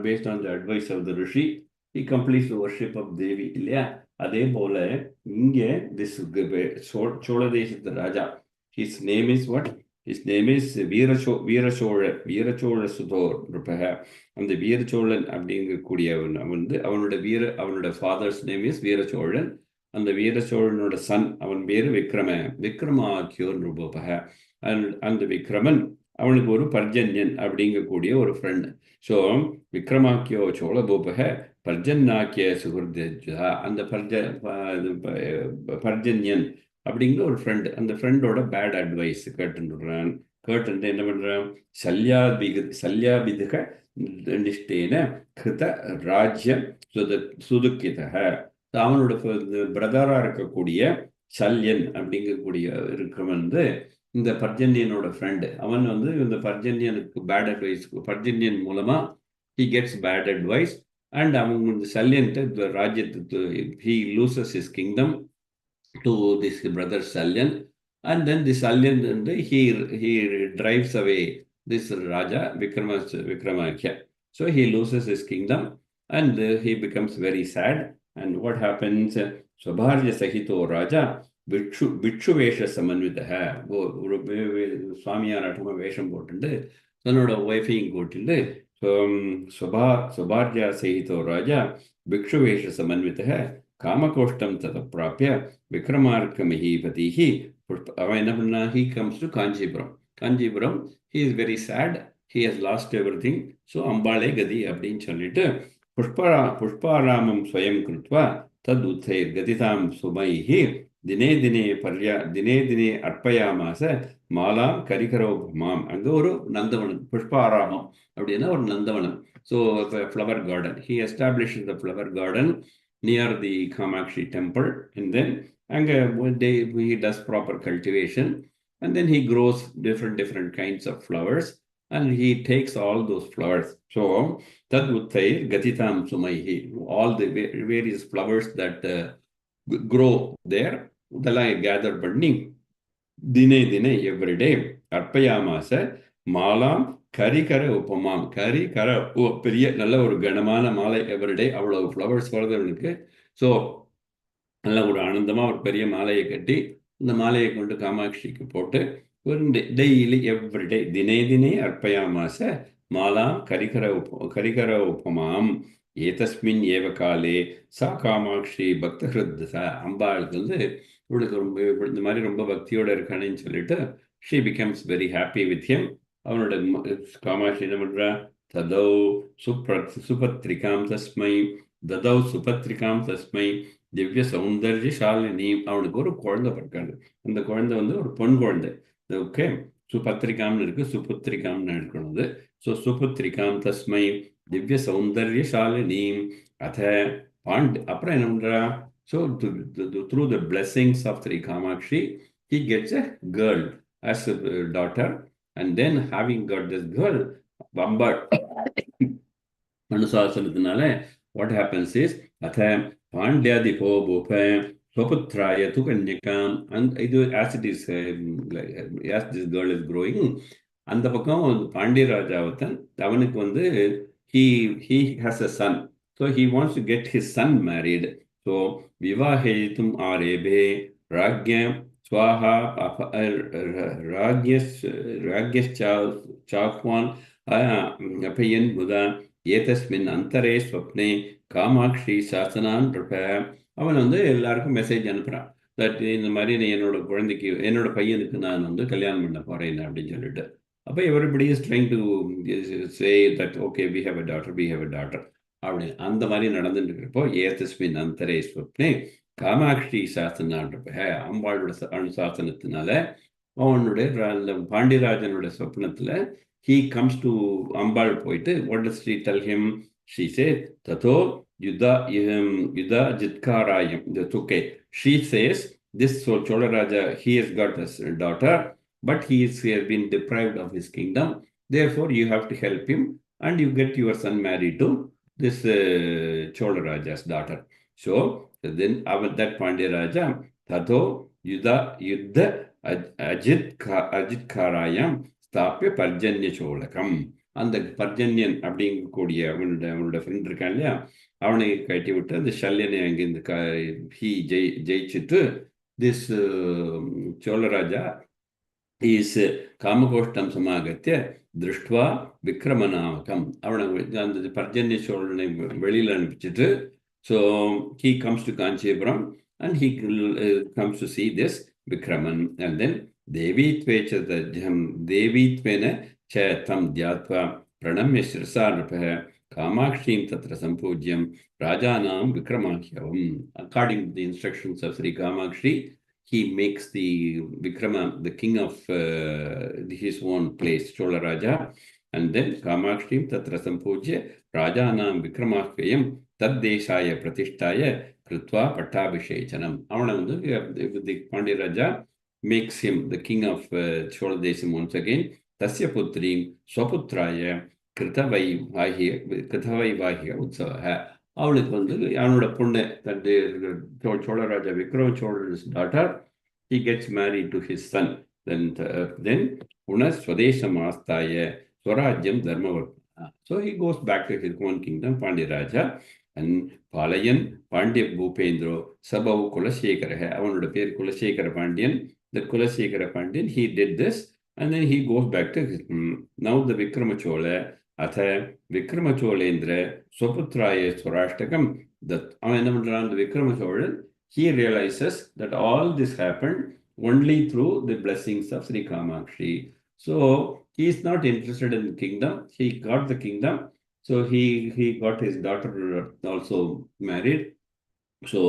based on the advice of the Rishi, he completes the worship of Devi இல்லையா? அதே போல இங்கே this Chola Deshatha Raja, his name is what? His name is Veerachola Sudhor Rupaha. And the Veeracholan அப்படிங்கக்கூடியவன் அவனோட father's name is Veeracholan. And the Veeracholanoட son அவன் பேரு விக்ரமாக்கியோர் ரூபபக. And the Vikraman அவனுக்கு ஒரு பர்ஜன்யன் அப்படிங்கக்கூடிய ஒரு ஃப்ரெண்ட். ஸோ விக்ரமாக்கியோ சோழபூபக பர்ஜன்னாக்கிய சுகுர்தா, அந்த பர்ஜன்யன் அப்படிங்கிற ஒரு ஃப்ரெண்ட். அந்த ஃப்ரெண்டோட பேட் அட்வைஸ் கேட்டுறான். என்ன பண்றான்? சல்யாபிதுக நிஷ்டேன கிருத ராஜ்யம் சுதுக்கிதக. அவனோட பிரதரா இருக்கக்கூடிய சல்யன் அப்படிங்கக்கூடிய இருக்கிறவன் இந்த பர்ஜன்யனோட ஃப்ரெண்டு. அவன் இந்த பர்ஜன்யனுக்கு பேட் அட்வைஸ், பர்ஜன்யன் மூலமா he gets bad advice, and அவன் இந்த சல்யன்ட்டு ராஜ்யத்துக்கு he loses his kingdom to this brother Salyan, and then the Salyan he drives away this Raja Vikramaditya. So he loses his kingdom, and he becomes very sad. And what happens? Swabharya Sahito Raja Bhikshu Vesha Samanvitaha. Swamiyanatama Vesham போட்டு தன்னோட ஒய்ஃபையும் கூட்டிட்டு சுபார்ஜா சகிதோ ராஜா பிக்ஷுவேஷ சமன்வித காமகோஷ்டம் தத பிராப்பிய விக்ரமார்க்க மஹீபதிஹி அவன் என்ன பண்ணா he comes to Kanchipuram. Kanchipuram he is very sad, he has lost everything. So அம்பாளே கதி அப்படின்னு சொல்லிட்டு புஷ்பாராமம் ஸ்வயம் கிருத்வா தத் உத்தைர் கதிதாம் சுமைஹி தினே தினே அர்ப்பயாமாச மாலாம் கரிகரோபமாம். அங்கே ஒரு நந்தவனம், புஷ்பாராமம் அப்படின்னா ஒரு நந்தவனம். So flower garden, he establish the flower garden near the Kamakshi temple. And then அங்கே he does proper cultivation, and then he grows different kinds of flowers, and he takes all those flowers. So tad uttair gatitam sumaihi, all the various flowers that grow there, இதெல்லாம் gather பண்ணி தினே தினே everyday அர்ப்பயாமாச மாலாம் கரிகர உப்பமாம். கரிகர பெரிய நல்ல ஒரு கனமான மாலை everyday, அவ்வளவு flowers வருது அவனுக்கு. ஸோ நல்ல ஒரு ஆனந்தமாக ஒரு பெரிய மாலையை கட்டி இந்த மாலையை கொண்டு காமாட்சிக்கு போட்டு ஒரு டெய்லி எவ்ரிடே தினே தினே அர்ப்பயாமாச மாலாம் கரிகர உப்பமாம். ஏதஸ்மின் ஏவ காலே சா காமாட்சி பக்த ஹிருத்தசா. அம்பாளுக்கு இவளுக்கு ரொம்ப இந்த மாதிரி ரொம்ப பக்தியோட இருக்கானேன்னு சொல்லிட்டு she becomes very happy with him. அவனோட காமாட்சி என்ன பண்றா, ததௌ சுபத்ரிகாம் தஸ்மை ததௌ சுபத்ரிகாம் தஸ்மை திவ்ய சௌந்தர்யசாலினி. அவனுக்கு ஒரு குழந்தை பிறக்காது. அந்த குழந்தை ஒரு பொன் குழந்தை. ஓகே, சுபத்ரிகாம்னு இருக்கு, சுபுத்திரிகாம்னு இருக்கணும். ஸோ சுபுத்திரிகாம் தஸ்மை திவ்ய சௌந்தர்யசாலினி அத அப்புறம் என்ன பண்றா, so through the blessings of Sri Kamakshi, he gets a girl as a daughter, and then having got this girl, Bambad Manusasanathanaale, what happens is, Atha Pandyadipo Bhupa Swaputraya tu Kanyakam, and as it is, as this girl is growing, அந்த பக்கம் பாண்டிய ராஜாவத்தன் அவனுக்கு he has a son, so he wants to get his son married. So vivaheyitum arebe ragyam swaha ragyas chakwan apayan buddha ஏதஸ்மின் அந்தரே ஸ்வப்னே Kamakshi சாசனான் இருப்ப. அவன் எல்லாருக்கும் message அனுப்புறான், that இந்த மாதிரி நீ என்னோட பையனுக்கு நான் கல்யாணம் பண்ண போறேன் அப்படின்னு சொல்லிட்டு. அப்போ everybody is trying to say that okay we have a daughter அப்படி அந்த மாதிரி நடந்துட்டு இருக்கிறப்போ ஏதஸ்மின் அந்தரே ஸ்வப்னே காமாட்சி சாசனான் இருப்ப. அம்பாளோட அனுசாசனத்தினால அவனுடைய பாண்டியராஜனோட சொப்னத்துல he comes to Ambal போயிட்டு, what does she tell him? She says, Tato Yuddha Jitkarayam. That's okay. She says, this Chola Raja, he has got a daughter, but he has been deprived of his kingdom. Therefore, you have to help him and you get your son married to this Chola Raja's daughter. So, then that Pandya Raja, Tato Yuddha Ajitkarayam ஸ்தாப்பிய Parjanya சோழகம். அந்த பர்ஜன்யன் அப்படிங்கக்கூடிய அவனோட friend இருக்கான் இல்லையா, அவனை கட்டி விட்டு அந்த சல்யனை அங்கிருந்து ஜெயிச்சுட்டு திஸ் சோழராஜா இஸ் காமகோஷ்டம் சமாகத்திய திருஷ்டுவா விக்ரமநாமகம். அவனை அந்த பர்ஜன்ய சோழனை வெளியில் அனுப்பிச்சிட்டு, so he comes to Kanchipuram and he comes to see this Vikraman, and then देवीत्वेन च तं ध्यात्वा प्रणम्य शिरसा नृपः कामाक्षीं तत्र सम्पूज्यं राजानां विक्रमाख्यवम्. According to the instructions of Sri Kamakshi, he makes the Vikrama the king of his own place, Chola Raja, and then Kamakshim tatra sampujya rajanam vikramakhyam taddeshaya pratishtaya krutva pattabhishechanam. Avana the Pandya Raja makes him the king of Choladesham once again. Tasya putrim swaputraya கிருத்தவைவாகிய உற்சவ. அவளுக்கு அவனோட பொண்ணு தன்னுடைய சோழராஜா Vikrama Cholan's daughter, he gets married to his son. Then புனர் ஸ்வதேசம் ஆஸ்தாய ஸ்வராஜ்யம் தர்மவர்த்தனா. So he goes back to his own kingdom, Pandya and பாலயன் Pandya பூபேந்திரோ சபௌ Kulasekara. அவனோட பேர் Kulasekara Pandyan. The Kulasekara Pandyan, he did this, and then he goes back to now the Vikramachola, Atha Vikramacholendra, Soputraye Swarashtakam, that the Vikramacholan, he realizes that all this happened only through the blessings of Sri Kamakshi. So he is not interested in the kingdom. He got the kingdom. So he got his daughter also married. So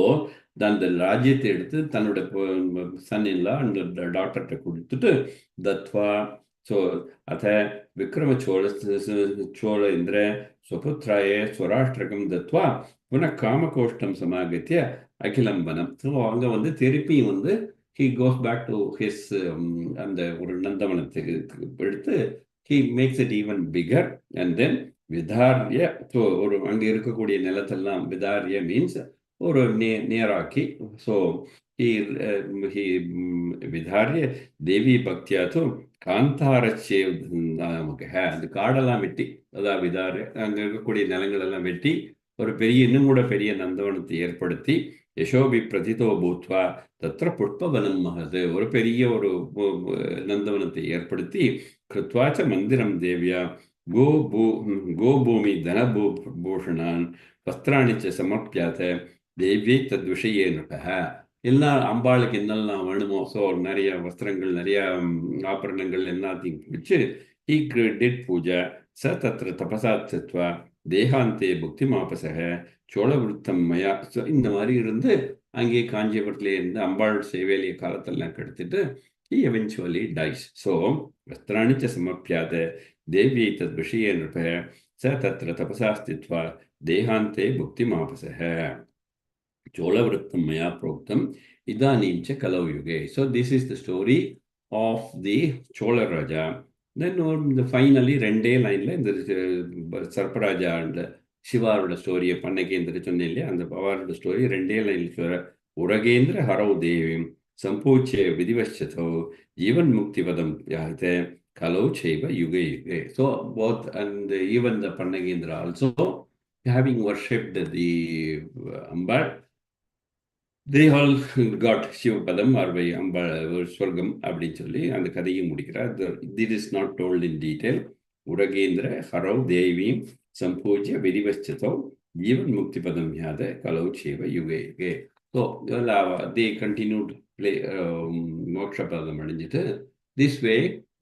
அந்த ராஜ்யத்தை எடுத்து தன்னோட சன்-இன்-லா அந்த டாக்டர்கிட்ட கொடுத்துட்டு Tattva so அத விக்ரம சோழ இந்திர சுபுத்திராய ஸ்வராஷ்டிரகம் Tattva புனಃ காமகோஷ்டம் சமாகத்திய அகிலம்பனம். So அங்கே வந்து திருப்பியும் வந்து he goes back to his அந்த ஒரு நந்தவனத்துக்கு எடுத்து he makes it even bigger and then விதார்ய ஸோ ஒரு அங்கே இருக்கக்கூடிய நிலத்தெல்லாம் விதார்ய மீன்ஸ் ஒரு நேராக்கி ஸோ விதாரிய தேவி பக்தியாத்தும் காந்தாரச்சே நமக்கு அந்த காடெல்லாம் வெட்டி அதாவது விதாரிய அங்கே இருக்கக்கூடிய நிலங்கள் எல்லாம் வெட்டி ஒரு பெரிய இன்னும் கூட பெரிய நந்தவனத்தை ஏற்படுத்தி யசோபி பிரதிதோ பூத்வா தத்திர புஷ்பவனம் மகது ஒரு பெரிய ஒரு நந்தவனத்தை ஏற்படுத்தி கிருத்வாச்ச மந்திரம் தேவியா கோபூமி தனபூஷணான் வஸ்திராணிச்ச சமர்ப்பியாத தேவியை தத் விஷயே நுபக எல்லாம் அம்பாளுக்கு என்னெல்லாம் வேணுமோ ஸோ நிறைய வஸ்திரங்கள் நிறைய ஆபரணங்கள் எல்லாத்தையும் வச்சு he did பூஜா ச தத்ர தபசா தத்வா தேகாந்தே புக்தி மாபசக சோழவிருத்தம் மயா இந்த மாதிரி இருந்து அங்கே காஞ்சிபுரத்திலே இருந்து அம்பாள் சேவையிலேயே காலத்தெல்லாம் கெடுத்துட்டு he eventually dies. So வஸ்திராணி ச சமர்ப்பியாத தேவியை தத் விஷயே நுபக ச தத்ர தபசா ஸ்தித்வா தேகாந்தே புக்தி மாபசக Cholavrittam Maya Proktam Idanim Cha Kalau Yuge. So this is the story of the Chola Raja. Then finally ரெண்டே லைன்ல இந்த சர்ப்பராஜா and சிவாரோட ஸ்டோரியை பண்ணகேந்திர சொன்னேன் அந்த பவாரோட ஸ்டோரி ரெண்டே லைன்ல சொல்ற உரகேந்திர ஹரவு தேவிம் சம்பூச்சே விதிவச்சதோ ஜீவன் முக்திவதம் யாஹிதே கலோ செய்வ UK UK. So both and even the Pannagendra also having worshipped the Ambar, they all got Shivapadam or by Swargam அப்படின்னு சொல்லி அந்த கதையை முடிக்கிறார். This is not told in detail. உரகேந்திர ஹரவ் தேவீம் சம்பூஜ்ய விதிவச்சதோ Jeevan முக்திபதம் யாத கலௌ Seva UK UK. So they continued to play மோட்சபதம் அடைஞ்சிட்டு this way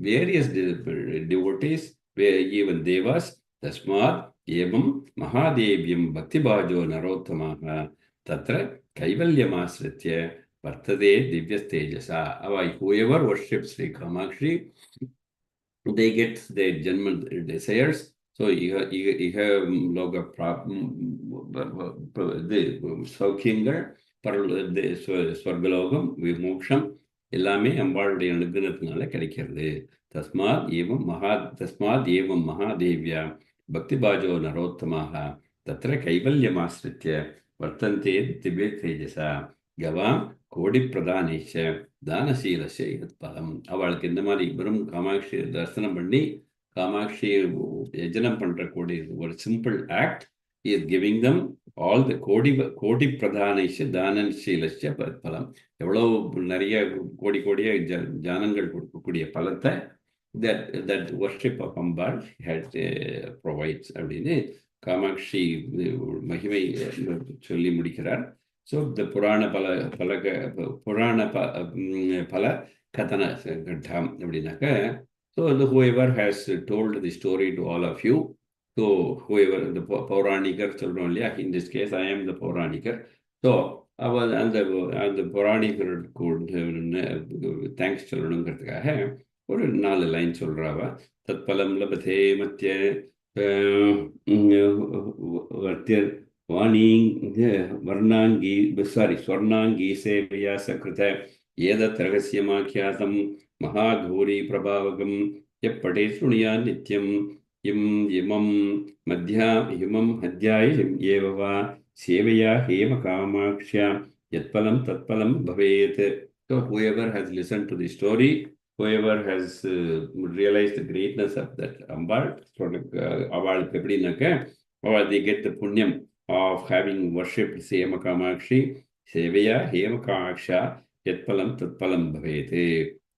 various devotees even devas தஸ்மாத் ஏவம் மகாதேவியம் பக்திபாஜோ நரோத்தமாக தத்ர கைவல்யமாசிரித்ய வர்த்ததே திவ்யஸ்தேஜசா. Whoever worships Sri Kamakshi, they get their general desires. So இக லோக சௌக்கியங்கள் ஸ்வர்கலோகம் விமோக்ஷம் எல்லாமே அம்பாளுடைய அனுகிரகத்தினால கிடைக்கிறது. தஸ்மாத் ஏவம் மகாதேவியா பக்திபாஜோ நரோத்தமாக தத்ர கைவல்யமாசிரித்ய வர்த்தந்தே திவ்ய தேஜசா கவாம் கோடி பிரதானேஷ தானசீலசே பலம். அவளுக்கு இந்த மாதிரி வெறும் காமாட்சி தரிசனம் பண்ணி காமாட்சியை யஜனம் பண்றக்கூடிய ஒரு simple act is giving them all the கோடி பிரதானேஷ தானசீலச பலம். எவ்வளவு நிறைய கோடியா ஜானங்கள் கொடுக்கக்கூடிய பலத்தை that worship of Ambal had provides அப்படின்னு காமாட்சி மகிமை சொல்லி முடிக்கிறார். ஸோ த புராண பல கதன கட்டம் அப்படின்னாக்க so the whoever has told the story to all of you, so whoever the pauranikar சொல்றோம் இல்லையா, in this case I am the pauranikar. So அவள் அந்த பௌராணிகருக்கு தேங்க்ஸ் சொல்லணுங்கிறதுக்காக ஒரு 4 லைன் சொல்றாவா. தத் பலம் லபதே மத்திய ஸ்வர்ணாங்கி சேவையா சகிருத ஏதத் ரகசியமாக்கியாதம் மகாகௌரி பிரபாவகம் எப்படே சுணியா நித்யம் இமம் அத்தியாய ஏவவா சேவையா ஹேம காமாக்ஷ்யா யத்பலம் தத்பலம் பவேத். So whoever has listened to the story, whoever has realized the greatness of that Ambal, அவளுக்கு எப்படின்னாக்க they get the punyam of having worshipped Hema Kamakshi, Seveya Hema Kamaksha, Yatpalam Tatpalam Bhavete.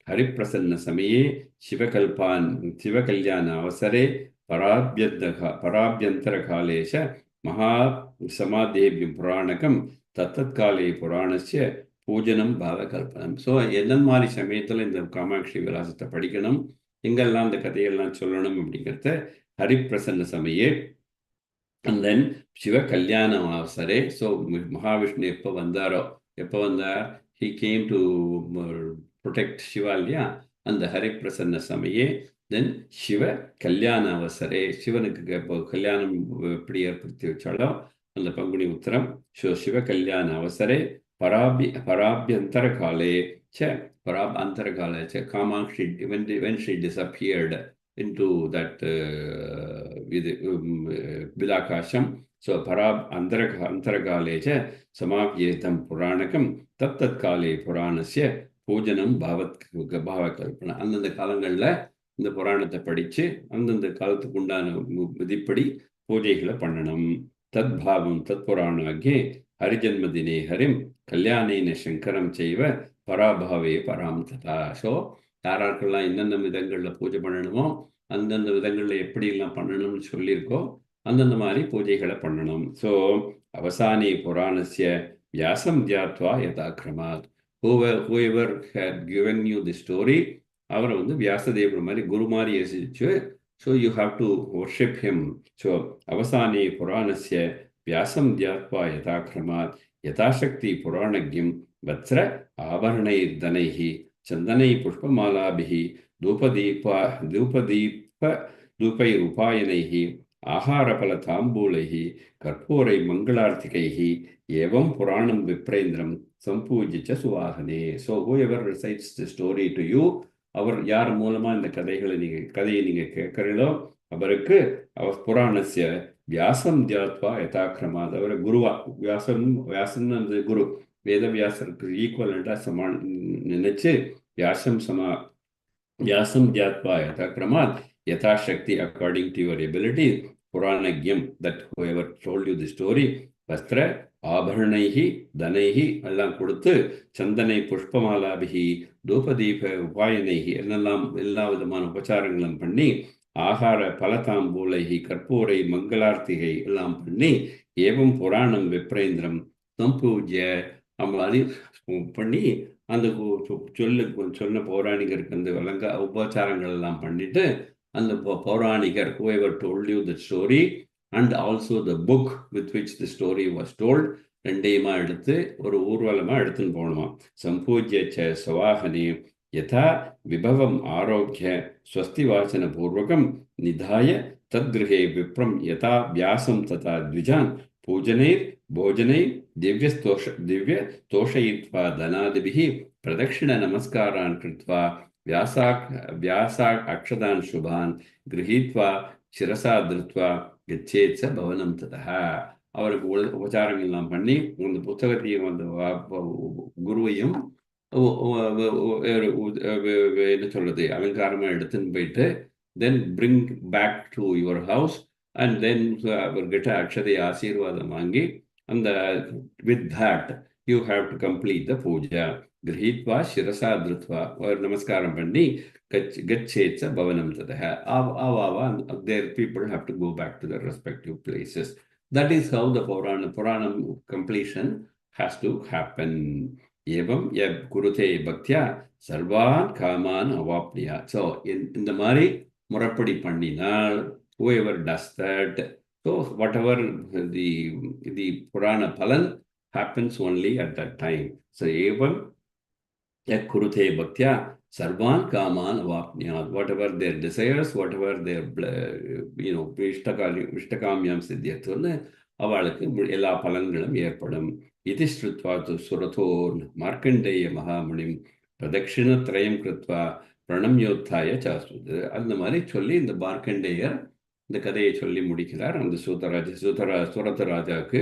Hariprasanna समये शिवकल्याण अवसरे पराभ्यन्तरकाले च महासमाधेभ्यं पुराणकं तत्तत्काले पुराणस्य பூஜனம் பாவகல்பனம். ஸோ எந்த மாதிரி சமயத்தில் இந்த காமாட்சி விலாசத்தை படிக்கணும், எங்கெல்லாம் இந்த கதையெல்லாம் சொல்லணும் அப்படிங்கிறத ஹரிப்பிரசன்ன சமயே அண்ட் தென் சிவ கல்யாணம் அவசரே. ஸோ மகாவிஷ்ணு எப்போ வந்தார், he came to protect Shiva இல்லையா, அந்த ஹரிப்பிரசன்ன சமயே. தென் சிவ கல்யாண அவசரே, சிவனுக்கு இப்போ கல்யாணம் எப்படி ஏற்படுத்தி வச்சாலோ அந்த பங்குனி உத்திரம். ஸோ சிவ கல்யாண அவசரே Parabhyantara-kale cha Kamakshi, when she disappeared into that Vilakasham. So Parabhyantara-kale cha Samapyetam Puranakam Tat-tat-kale Puranasya Pujanam Bhavakalpana. அந்தந்த காலங்களில் இந்த புராணத்தை படித்து அந்தந்த காலத்துக்கு உண்டான விதிப்படி பூஜைகளை பண்ணணும். தத் பாவம் தத் புராணாகிய ஹரிஜன்மதினே ஹரிம் கல்யாணேன சங்கரம் செய்வ பராபாவே பராம் ததா. ஸோ யாராருக்கெல்லாம் எந்தெந்த விதங்களில் பூஜை பண்ணணுமோ அந்தந்த விதங்களில் எப்படியெல்லாம் பண்ணணும்னு சொல்லியிருக்கோ அந்தந்த மாதிரி பூஜைகளை பண்ணணும். ஸோ அவசானே புராணஸ்ய வியாசம் தியாத்வா யதாக்கிரமாத். whoever had given you the story, அவரை வியாசதேவர் மாதிரி குரு மாதிரி யோசிச்சு, so you have to worship him. So அவசானே புராணஸ்ய வியாசம் தியாத்வா யதாக்கிரமாத் யதாசக்தி புராணக்யம் வத்ர ஆபரணைர்தனைः சந்தனை புஷ்பமாலாபிः தூபைருபாயனைः ஆகாரபலதாம்பூலைः கற்பூரை மங்களார்த்திகைः ஏவம் புராணம் விப்ரேந்திரம் சம்பூஜிச்ச சுவாகனே. So whoever recites the story to you, அவர் யார் மூலமா இந்த கதையை நீங்க கேட்கிறீங்களோ அவருக்கு அவர் புராணஸ்ய வியாசம் தியாத்வா யதாக்கிரமாத், அவரை குருவா வியாசன் அந்த குரு வேதவியாசருக்கு ஈக்குவலண்டா நினைச்சு வியாசம் தியாத்வா யதாக்கிரமாத் யதாசக்தி according to your ability புராணக்யம், that whoever told you the story, வஸ்திர ஆபரணைஹி தனைஹி எல்லாம் கொடுத்து சந்தனை புஷ்பமாலாபிஹி தூபதீப உபாயனைஹி எல்லா விதமான உபச்சாரங்களும் பண்ணி ஆகார பலதாம்பூலைஹி கற்பூரை மங்களார்த்திகை எல்லாம் பண்ணி ஏவம் புராணம் விப்ரேந்திரம் சம்பூஜ்ய மாதிரி பண்ணி அந்த சொன்ன பௌராணிகருக்கு அந்த உபச்சாரங்கள் எல்லாம் பண்ணிட்டு அந்த பௌராணிகர் whoever told you the story and also the book with which the story was told ரெண்டையுமா எடுத்து ஒரு ஊர்வலமா எடுத்துன்னு போகணுமா. சம்பூஜ்ய சவாஹனே யதா விபவம் ஆரோக்கிய ஸ்வஸ்தி வாசன பூர்வகம் நிதாய தத்கிருஹே விப்ரம் யதா வியாசம் ததா த்விஜான் பூஜனைர் போஜனை திவ்ய தோஷயித்வா தனாதிபிஹி பிரதக்ஷிண நமஸ்காரான் கிருத்வா வியாசா அக்ஷதான் சுபான் கிரஹீத்வா சிரசா திருத்வா கச்சேத் ச பவனம் ததா. அவருக்கு உபச்சாரங்கள் எல்லாம் பண்ணி அந்த புத்தகத்தையும் அந்த குருவையும் என்ன சொல்றது அலங்காரமா எடுத்துன்னு போயிட்டு then bring back to your house and then அவர்கிட்ட அக்ஷதை ஆசீர்வாதம் வாங்கி அந்த with that you have to complete the puja கிரஹீத்வா சிரசா திருத்வா ஒரு நமஸ்காரம் பண்ணி கச்சேத் பவனம் ததஹ. Their people have to go back to their respective places. That is how the Puranam completion has to happen. Evam yab kurute bhaktya sarvan kaman avapniya. So in the mari murapadi pandinal, whoever does that, so whatever the Purana Palan happens only at that time. So evam yab kurute bhaktya sarvan kaman avapniya. Whatever their desires, whatever their ishtakamyam siddhyathu அவளுக்கு எல்லா பலன்களும் ஏற்படும். இது ஸ்ருத்வா சுரதோ மார்க்கண்டேய மகாமுனிம் பிரதட்சிணத்ரயம் கிருத்வா பிரணம்யோத்தாய சாஸ்வது. அந்த மாதிரி சொல்லி இந்த மார்க்கண்டேயர் இந்த கதையை சொல்லி முடிக்கிறார் அந்த சுரத ராஜாவுக்கு.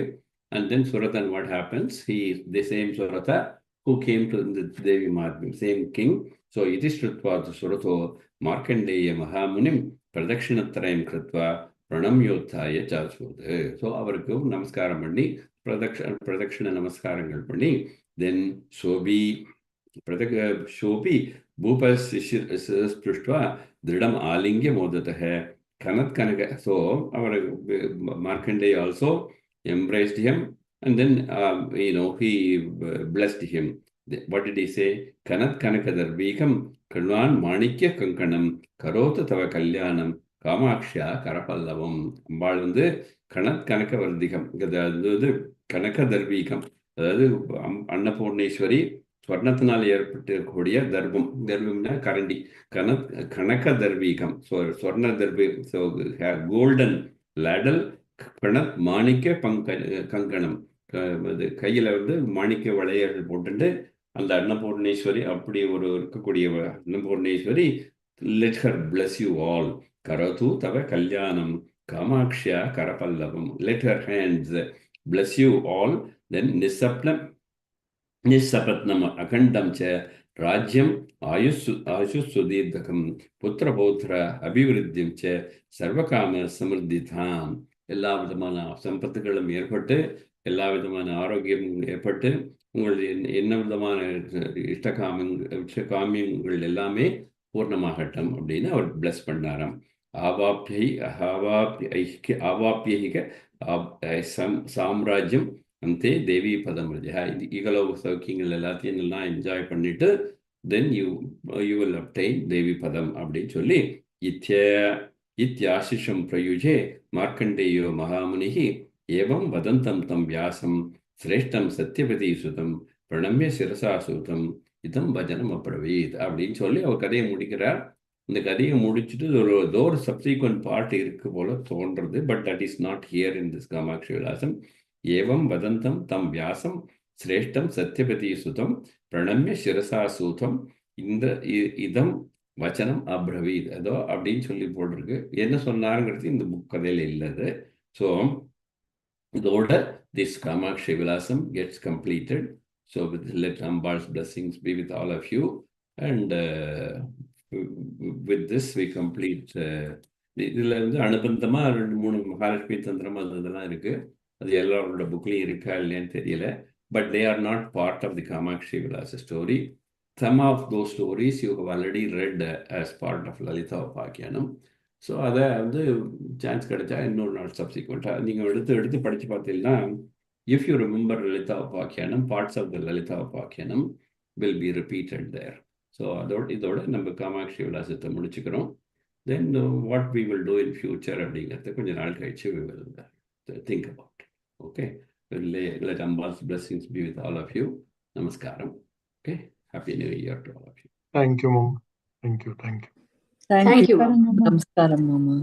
And then Suratan, what happens? He is the same Surata who came to the Devi Madhya, same king. So it is Shrutva Surato Markandeya Mahamunim Pradakshinatrayam Kritva Pranamyothaya Chasvode. So அவருக்கு நமஸ்காரம் பண்ணி பிரதட்சிண நமஸ்காரங்கள் பண்ணி தென் சோபி पृथक् शोऽपि भूपस्पृष्ट्वा दृढम् आलिङ्ग्य modatah कनत्कनक. So our Markandeya also embraced him, and then he blessed him. What did he say? Kanat Kanakadarvikam Kanuan Manikya Kankanam Karota Tava Kalyanam Kamakshya Karapallavam. அம்பாள் வந்து கனத் கனகவர்திகம், அதாவது கனகதர்வீகம், அதாவது அன்னபூர்ணேஸ்வரி ஸ்வர்ணத்தினால் ஏற்பட்டிருக்கக்கூடிய தர்பம், தர்பம்னா கரண்டி, கனக தர்வீகம், ஸ்வர்ண தர்பி, கோல்டன் லேடல், கணத் மாணிக்க கங்கணம், அது கையில வந்து மாணிக்க வளையல் போட்டுட்டு அந்த அன்னபூர்ணேஸ்வரி, அப்படி ஒரு இருக்கக்கூடிய Annapoorneshwari, let her bless you all, கரது தவ கல்யாணம் காமாக்ஷ்யா கரபல்லவம், let her hands bless you all, then நிசபத்னம் அகண்டம் ச ராஜ்யம் ஆயுஷ் சுதீர்க்கம் புத்திரபௌத்திர அபிவிருத்தியும் ச சர்வகாம சமிருத்திதாம். எல்லா விதமான சம்பத்துகளும் ஏற்பட்டு, எல்லா விதமான ஆரோக்கியமும் ஏற்பட்டு, உங்களுடைய என்ன விதமான இஷ்டகாமியங்கள் எல்லாமே பூர்ணமாகட்டும் அப்படின்னு அவர் பிளஸ் பண்ணாராம். ஆவாப்பியைக சாம்ராஜ்யம் அந்த தேவி பதம், இது இகலோக சௌக்கியங்கள் எல்லாத்தையும் எல்லாம் என்ஜாய் பண்ணிட்டு தென் யூ வில் அப்டைன் தேவி பதம் அப்படின்னு சொல்லி இத்தியாசிஷம் பிரயுஜே மார்க்கண்டேயோ மகாமுனிகி ஏவம் வதந்தம் தம் வியாசம் சிரேஷ்டம் சத்யபதி சுதம் பிரணம்ய சிரசா சூதம் இதம் வஜனம் அப்ரவீத் அப்படின்னு சொல்லி அவர் கதையை முடிக்கிறார். இந்த கதையை முடிச்சுட்டு ஒரு சப்சீக்வெண்ட் பார்ட் இருக்கு போல தோன்றது, but that is not here in this Kamakshi Vilasam. ஏவம் வதந்தம் தம் வியாசம் சிரேஷ்டம் சத்யபதி சுதம் பிரணம்ய சிரசா சூதம் இந்த இதம் வச்சனம் அப்ரவீத் அதோ அப்படின்னு சொல்லி போட்டிருக்கு. என்ன சொன்னாருங்கிறது இந்த புக் கதையில் இல்லது. ஸோ இதோட திஸ் காமாட்சி விலாசம் gets completed. So let Ambal's blessings be with all of you, and with this we complete. இதுல வந்து அனுபந்தமா 2-3 மகாலட்சுமி தந்திரம் அதெல்லாம் இருக்கு. அது எல்லாரோட புக்லையும் இருக்கா இல்லையான்னு தெரியல. But they are not part of the Kamakshi Vilasa story. Some of those stories you have already read as part of Lalita Upakhyanam. So அதை வந்து சான்ஸ் கிடைச்சா இன்னொரு நாள் சப்சிக்வெண்ட்டாக நீங்கள் எடுத்து படித்து பார்த்தீங்கன்னா, if you remember Lalita Upakhyanam, parts of the Lalita Upakhyanam will be repeated there. So இதோட நம்ம காமாட்சி விலாசத்தை முடிச்சுக்கிறோம். Then what we will do in future அப்படிங்கிறத கொஞ்சம் நாள் கழிச்சு we will think about. Okay, let Ambal's blessings be with all of you. Namaskaram. Okay, Happy New Year to all of you. Thank you, Mama. Thank you. Thank you. Namaskaram, Mama.